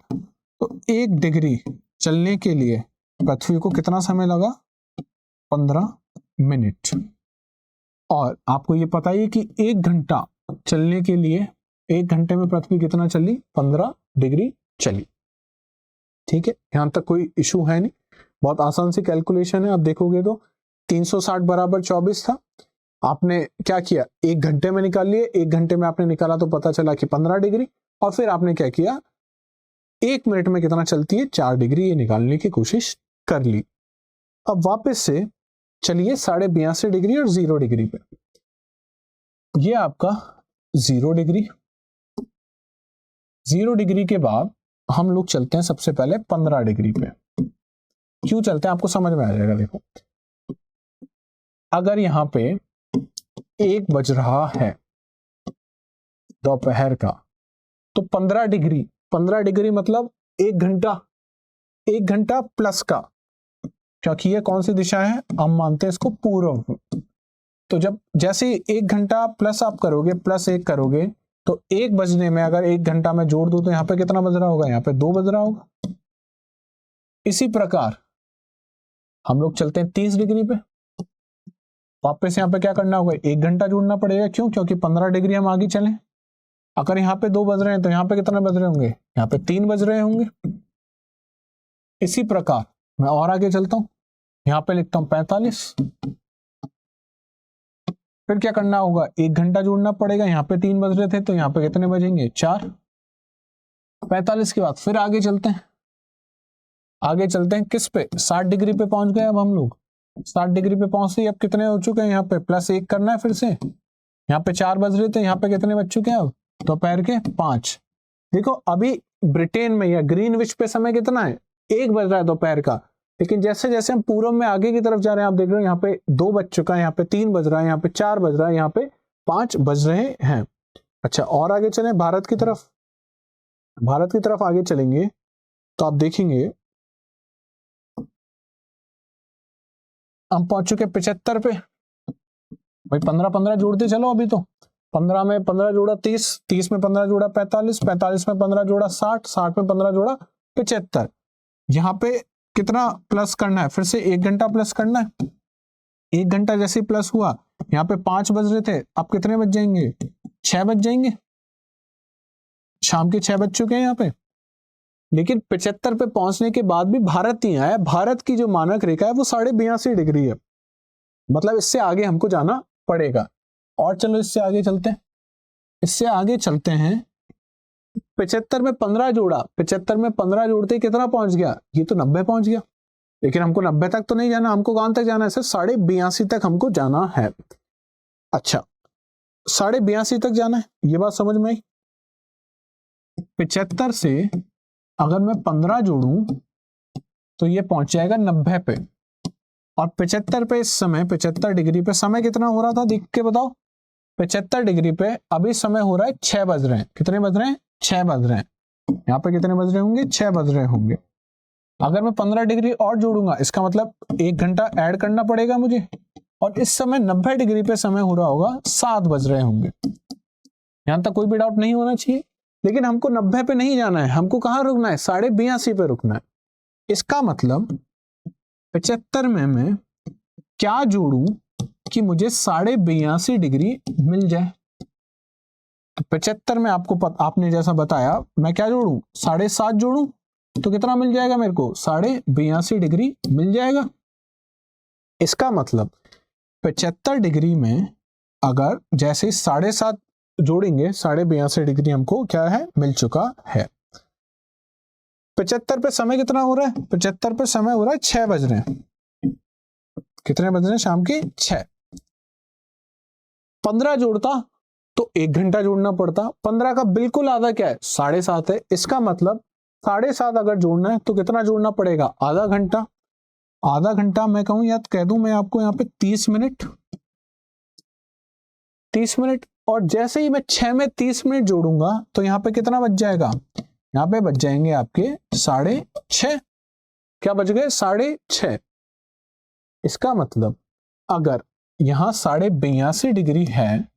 तो 1 डिग्री चलने के लिए पृथ्वी को कितना समय लगा 15 मिनट। और आपको ये पता है कि 1 घंटा चलने के लिए 1 घंटे में पृथ्वी कितना चली 15 डिग्री चली, ठीक है। यहां तक कोई इशू है नहीं, बहुत आसान सी कैलकुलेशन है। आप देखोगे तो 360 बराबर 24 था, आपने क्या किया 1 घंटे में निकाल लिए, 1 घंटे में आपने निकाला तो पता चला कि 15 डिग्री, और फिर आपने क्या किया 1 मिनट में कितना चलती है 4 डिग्री, ये निकालने की कोशिश कर ली। अब वापस से चलिए 82.5 डिग्री और 0 डिग्री पे, ये आपका 0 डिग्री, 0 डिग्री के बाद हम लोग चलते हैं सबसे पहले 15 डिग्री पे। क्यों चलते हैं आपको समझ में आ जाएगा। देखो अगर यहां पे 1 बज रहा है दोपहर का, तो 15 डिग्री मतलब 1 घंटा, 1 घंटा प्लस का, क्योंकि ये कौन सी दिशा है हम मानते हैं इसको पूर्व। तो जब जैसे 1 घंटा प्लस आप करोगे, प्लस 1 करोगे, तो 1 बजने में अगर 1 घंटा में जोड़ दूं तो यहां पे कितना बज रहा होगा, यहां पे 2 बज रहा होगा। इसी प्रकार हम लोग चलते हैं 30 डिग्री पे, वापस यहां पे क्या करना होगा 1 घंटा जोड़ना पड़ेगा, क्यों, क्योंकि 15 डिग्री हम आगे चले। अगर यहाँ पे 2 बज रहे हैं तो यहाँ पे कितना बज रहे होंगे, यहाँ पे 3 बज रहे होंगे। इसी प्रकार मैं और आगे चलता हूं, यहाँ पे लिखता हूं 45, फिर क्या करना होगा 1 घंटा जोड़ना पड़ेगा, यहाँ पे 3 बज रहे थे तो यहाँ पे कितने बजेंगे 4। 45 के बाद फिर आगे चलते हैं, आगे चलते हैं किस पे 60 डिग्री पे पहुंच गए। अब हम लोग 60 डिग्री पे पहुंचते अब कितने हो चुके हैं, यहाँ पे प्लस 1 करना है, फिर से यहाँ पे 4 बज रहे थे, यहाँ पे कितने बज चुके हैं अब दोपहर के 5। देखो अभी ब्रिटेन में या ग्रीनविच पे समय कितना है 1 बज रहा है दोपहर का, लेकिन जैसे जैसे हम पूर्व में आगे की तरफ जा रहे हैं आप देख रहे हो यहाँ पे 2 बज चुका है, यहाँ पे 3 बज रहा है, यहाँ पे 4 बज रहा है, यहाँ पे 5 बज रहे हैं। अच्छा और आगे चले भारत की तरफ, भारत की तरफ आगे चलेंगे तो आप देखेंगे हम पहुंच चुके 75 पे। भाई 15 जोड़ते चलो, अभी तो 15 में 15 जोड़ा 30, 30 में 15 जोड़ा 45, 45 में 15 जोड़ा 60, 60 में 15 जोड़ा 75। यहाँ पे कितना प्लस करना है, फिर से 1 घंटा प्लस करना है। 1 घंटा जैसे प्लस हुआ, यहाँ पे 5 बज रहे थे, अब कितने बज जाएंगे 6 बज जाएंगे, शाम के 6 बज चुके हैं यहाँ पे। लेकिन 75 पे पहुंचने के बाद भी भारत नहीं आया, भारत की जो मानक रेखा है वो 82.5 डिग्री है, मतलब इससे आगे हमको जाना पड़ेगा। और चलो इससे आगे चलते हैं, इससे आगे चलते हैं 75 में 15 जोड़ा, 75 में 15 जोड़ते कितना पहुंच गया, ये तो 90 पहुंच गया। लेकिन हमको 90 तक तो नहीं जाना, हमको कहां तक जाना है सर 82.5 तक हमको जाना है। अच्छा 82.5 तक जाना है, ये बात समझ में आई। 75 से अगर मैं 15 जोड़ूं तो ये पहुंच जाएगा 90 पे। और 75 पे इस समय 75 डिग्री पे समय कितना हो रहा था देख के बताओ। 75 डिग्री पे अभी समय हो रहा है 6 बज रहे हैं। कितने बज रहे हैं? 6 बज रहे हैं। यहाँ पे कितने बज रहे होंगे? 6 बज रहे होंगे। अगर मैं 15 डिग्री और जोड़ूंगा इसका मतलब 1 घंटा ऐड करना पड़ेगा मुझे, और इस समय 90 डिग्री पे समय हो रहा होगा 7 बज रहे होंगे। यहां तक कोई भी डाउट नहीं होना चाहिए। लेकिन हमको 90 पे नहीं जाना है, हमको कहां रुकना है? 82.5 पे रुकना है। इसका मतलब 75 में मैं क्या जोड़ूं कि मुझे 82.5 डिग्री मिल जाए? तो 75 में आपने जैसा बताया, मैं क्या जोड़ूं? 7.5 जोड़ूं तो कितना मिल जाएगा मेरे को? 82.5 डिग्री मिल जाएगा। इसका मतलब 75 डिग्री में अगर जैसे 7.5 जोड़ेंगे 82.5 डिग्री हमको क्या है? मिल चुका है। 75 पे समय कितना हो रहा है? 75 पे समय हो रहा है 6 बज रहे हैं। कितने बज रहे हैं? शाम के 6। 15 जोड़ता तो 1 घंटा जोड़ना पड़ता। 15 का बिल्कुल आधा क्या है? 7.5 है। इसका मतलब 7.5 अगर जोड़ना है तो कितना जोड़ना पड़ेगा? आधा घंटा। आधा घंटा मैं कहूं या कह दूं मैं आपको यहाँ पे 30 मिनट। 30 मिनट, और जैसे ही मैं 6 में 30 मिनट जोड़ूंगा तो यहाँ पे कितना बच जाएगा? यहाँ पे बच जाएंगे आपके 6.5। क्या बच गए? 6.5। इसका मतलब अगर यहां 82.5 डिग्री है,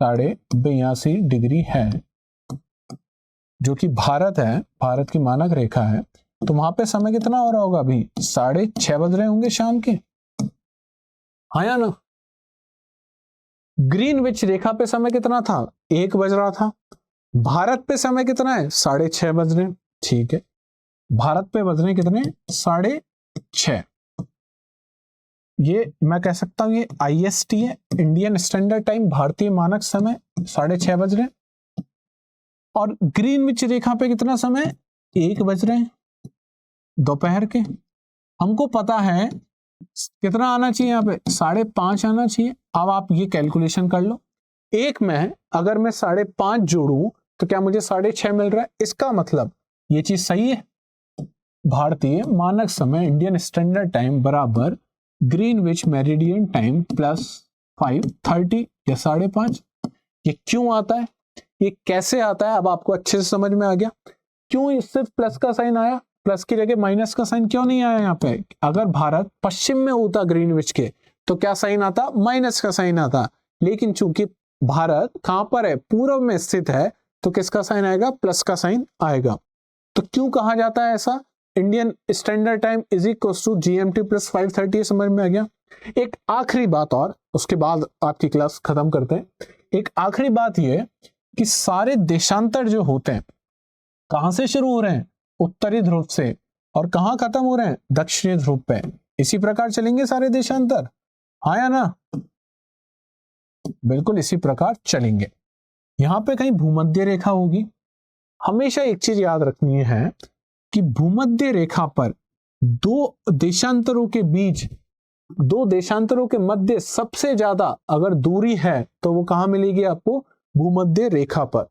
82.5 डिग्री है जो कि भारत है, भारत की मानक रेखा है, तो वहां पे समय कितना हो रहा होगा? अभी 6:30 बज रहे होंगे शाम के। हाँ या ना? ग्रीनविच रेखा पे समय कितना था? 1 बज रहा था। भारत पे समय कितना है? 6:30 बज रहे। ठीक है, भारत पे बज रहे कितने? 6:30। ये मैं कह सकता हूं ये IST है, इंडियन स्टैंडर्ड टाइम, भारतीय मानक समय 6:30 बज रहे। और ग्रीनविच रेखा पे कितना समय? 1 बज रहे हैं दोपहर के। हमको पता है कितना आना चाहिए यहाँ पे? 5:30 आना चाहिए। अब आप ये कैलकुलेशन कर लो, एक में अगर मैं 5:30 जोड़ूं तो क्या मुझे 6:30 मिल रहा है? इसका मतलब ये चीज सही है। भारतीय मानक समय इंडियन स्टैंडर्ड टाइम बराबर ग्रीनविच मेरिडियन टाइम प्लस 5:30 या 5:30। ये क्यों आता है, ये कैसे आता है, अब आपको अच्छे से समझ में आ गया। क्यों सिर्फ प्लस का साइन आया? प्लस की जगह माइनस का साइन क्यों नहीं आया यहाँ पे? अगर भारत पश्चिम में होता ग्रीनविच के तो क्या साइन आता? माइनस का साइन आता। लेकिन चूंकि भारत कहां पर है? पूर्व में स्थित है, तो किसका साइन आएगा? प्लस का साइन आएगा। तो क्यों कहा जाता है ऐसा? Indian standard time is equal to GMT plus 5:30। समझ में आ गया। एक आखिरी बात और उसके बाद आपकी क्लास खत्म करते हैं। एक आखिरी बात यह कि सारे देशांतर जो होते हैं कहां से शुरू हो रहे हैं? उत्तरी ध्रुव से, और कहां खत्म हो रहे हैं? दक्षिणी ध्रुव पे। इसी प्रकार चलेंगे सारे देशांतर, हाँ या ना? बिल्कुल इसी प्रकार चलेंगे। यहां पे कहीं भूमध्य रेखा होगी। हमेशा एक चीज याद रखनी है कि भूमध्य रेखा पर दो देशांतरों के बीच, दो देशांतरों के मध्य सबसे ज्यादा अगर दूरी है तो वो कहां मिलेगी आपको? भूमध्य रेखा पर।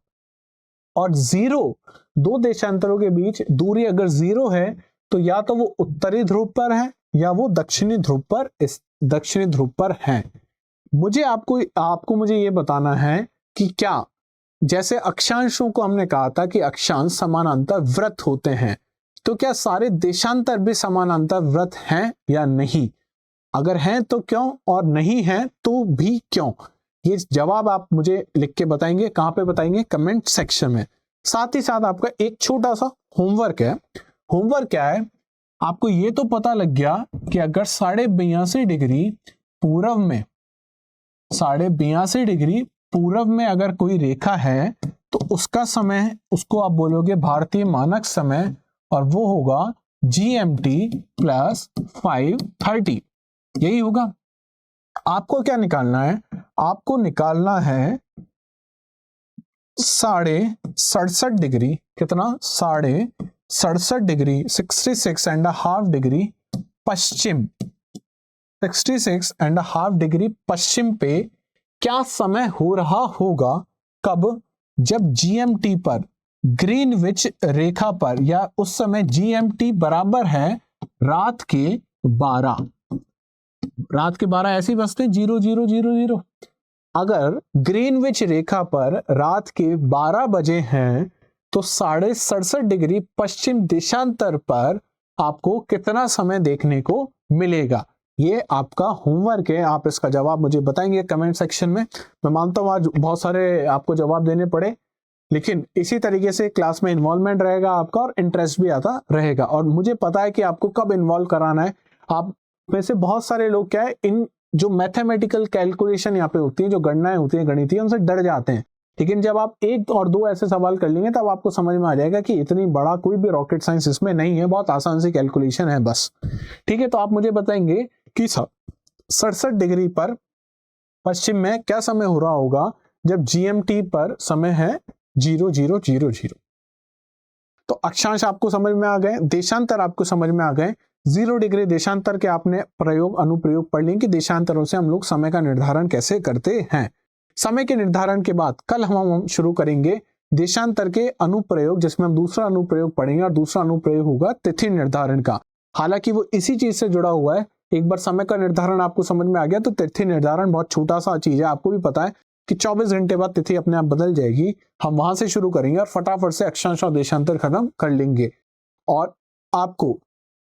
और 0, दो देशांतरों के बीच दूरी अगर 0 है तो या तो वो उत्तरी ध्रुव पर है या वो दक्षिणी ध्रुव पर है। आपको मुझे ये बताना है कि क्या जैसे अक्षांशों को हमने कहा था कि अक्षांश समानांतर वृत्त होते हैं, तो क्या सारे देशांतर भी समानांतर वृत्त हैं या नहीं? अगर हैं तो क्यों, और नहीं हैं तो भी क्यों? ये जवाब आप मुझे लिख के बताएंगे। कहां पे बताएंगे? कमेंट सेक्शन में। साथ ही साथ आपका एक छोटा सा होमवर्क है। होमवर्क क्या है? आपको ये तो पता लग गया कि अगर 82.5 डिग्री पूर्व में, 82.5 डिग्री पूर्व में अगर कोई रेखा है तो उसका समय, उसको आप बोलोगे भारतीय मानक समय, और वो होगा GMT प्लस 5:30। यही होगा। आपको क्या निकालना है? आपको निकालना है 67.5 डिग्री। कितना? 67.5 डिग्री, 66.5 डिग्री पश्चिम, 66.5 डिग्री पश्चिम पे क्या समय हो रहा होगा? कब? जब GMT पर, ग्रीनविच रेखा पर, या उस समय GMT बराबर है रात के 12। रात के 12 ऐसे ही बजते 0000। अगर ग्रीनविच रेखा पर रात के 12 बजे हैं तो 67.5 डिग्री पश्चिम देशांतर पर आपको कितना समय देखने को मिलेगा? ये आपका होमवर्क है, आप इसका जवाब मुझे बताएंगे कमेंट सेक्शन में। मैं मानता हूं आज बहुत सारे आपको जवाब देने पड़े, लेकिन इसी तरीके से क्लास में इन्वॉल्वमेंट रहेगा आपका और इंटरेस्ट भी आता रहेगा। और मुझे पता है कि आपको कब इन्वॉल्व कराना है। आप में से बहुत सारे लोग क्या है, इन जो मैथमेटिकल कैलकुलेशन यहाँ पे होती है, जो गणनाएं होती हैं गणितीय, उनसे डर जाते हैं। लेकिन जब आप 1 और 2 ऐसे सवाल कर लेंगे तब आपको समझ में आ जाएगा कि इतनी बड़ा कोई भी रॉकेट साइंस इसमें नहीं है, बहुत आसान सी कैलकुलेशन है बस। ठीक है, तो आप मुझे बताएंगे कि 67 डिग्री पर पश्चिम में क्या समय हो रहा होगा जब GMT पर समय है 0000। तो अक्षांश आपको समझ में आ गए, देशांतर आपको समझ में आ गए। 0 डिग्री देशांतर के आपने प्रयोग अनुप्रयोग पढ़ लिए कि देशांतरों से हम लोग समय का निर्धारण कैसे करते हैं। समय के निर्धारण के बाद कल हम शुरू करेंगे देशांतर के अनुप्रयोग, जिसमें हम दूसरा अनुप्रयोग पढ़ेंगे और दूसरा अनुप्रयोग होगा तिथि निर्धारण का। हालांकि वो इसी चीज से जुड़ा हुआ है। एक बार समय का निर्धारण आपको समझ में आ गया तो तिथि निर्धारण बहुत छोटा सा चीज है। आपको भी पता है कि 24 घंटे बाद तिथि अपने आप बदल जाएगी। हम वहां से शुरू करेंगे और फटाफट से अक्षांश और देशांतर खत्म कर लेंगे। और आपको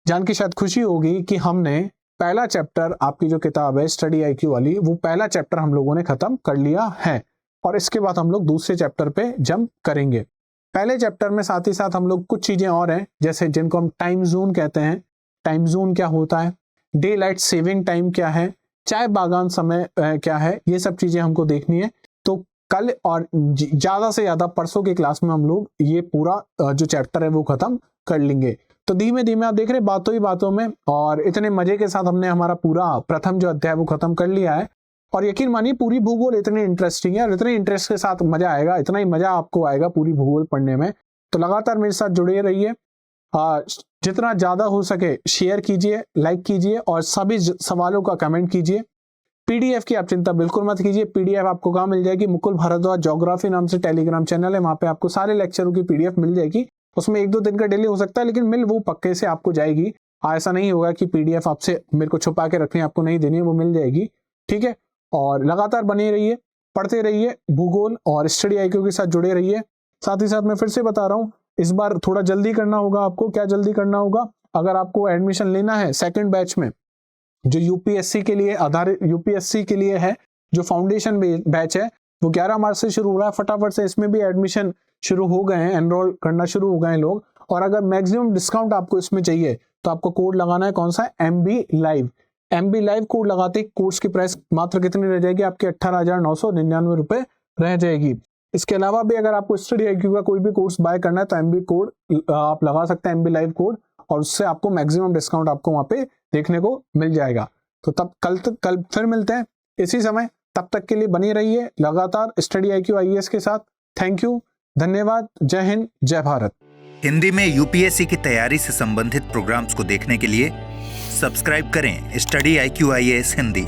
जान के शायद खुशी होगी कि हमने पहला चैप्टर, आपकी जो किताब है स्टडी IQ वाली, वो पहला चैप्टर हम लोगों ने खत्म कर लिया है। और इसके बाद हम लोग दूसरे चैप्टर पे जंप करेंगे। पहले चैप्टर में साथ ही साथ हम लोग कुछ चीजें और हैं, जैसे जिनको हम टाइम जोन कहते हैं। टाइम जोन क्या होता है, डे लाइट सेविंग टाइम क्या है, चाय बागान समय क्या है, ये सब चीजें हमको देखनी है। तो कल और ज्यादा से ज्यादा परसों की क्लास में हम लोग ये पूरा जो चैप्टर है वो खत्म कर लेंगे। तो धीमे धीमे आप देख रहे बातों ही बातों में, और इतने मजे के साथ हमने हमारा पूरा प्रथम जो अध्याय वो खत्म कर लिया है। और यकीन मानिए पूरी भूगोल इतनी इंटरेस्टिंग है और इतने इंटरेस्ट के साथ मजा आएगा, इतना ही मजा आपको आएगा पूरी भूगोल पढ़ने में। तो लगातार मेरे साथ जुड़े रहिए, जितना ज्यादा हो सके शेयर कीजिए, लाइक कीजिए और सभी सवालों का कमेंट कीजिए। PDF की आप चिंता बिल्कुल मत कीजिए। PDF आपको कहाँ मिल जाएगी? मुकुल भारद्वाज ज्योग्राफी नाम से टेलीग्राम चैनल है, वहां पे आपको सारे लेक्चरों की PDF मिल जाएगी। उसमें 1-2 दिन का डिले हो सकता है, लेकिन मिल वो पक्के से आपको जाएगी। ऐसा नहीं होगा कि PDF आपसे मेरे को छुपा के रखनी, आपको नहीं देनी है, वो मिल जाएगी। ठीक है, और लगातार बने रहिए, पढ़ते रहिए, भूगोल और स्टडी IQ के साथ जुड़े रहिए। साथ ही साथ मैं फिर से बता रहा हूँ, इस बार थोड़ा जल्दी करना होगा आपको। क्या जल्दी करना होगा? अगर आपको एडमिशन लेना है सेकेंड बैच में, जो UPSC के लिए आधारित, UPSC के लिए है, जो फाउंडेशन बैच है, वो 11 मार्च से शुरू हो रहा है। फटाफट से इसमें भी एडमिशन शुरू हो गए हैं, एनरोल करना शुरू हो गए हैं लोग। और अगर मैक्सिमम डिस्काउंट आपको इसमें चाहिए तो आपको कोड लगाना है, कौन सा है? MB Live। MB Live code लगाते ही कोर्स की प्राइस मात्र कितनी रह जाएगी? आपकी 18,999 रुपए रह जाएगी। इसके अलावा भी अगर आपको स्टडी IQ का कोई भी कोर्स बाय करना है तो MB कोड आप लगा सकते हैं, MB Live कोड, और उससे आपको मैक्सिमम डिस्काउंट आपको वहां पे देखने को मिल जाएगा। तो तब कल फिर मिलते हैं इसी समय। तब तक के लिए बने रहिए लगातार स्टडी IQ IAS के साथ। थैंक यू, धन्यवाद, जय हिंद, जय भारत। हिंदी में UPSC की तैयारी से संबंधित प्रोग्राम्स को देखने के लिए सब्सक्राइब करें स्टडी IQ IAS हिंदी।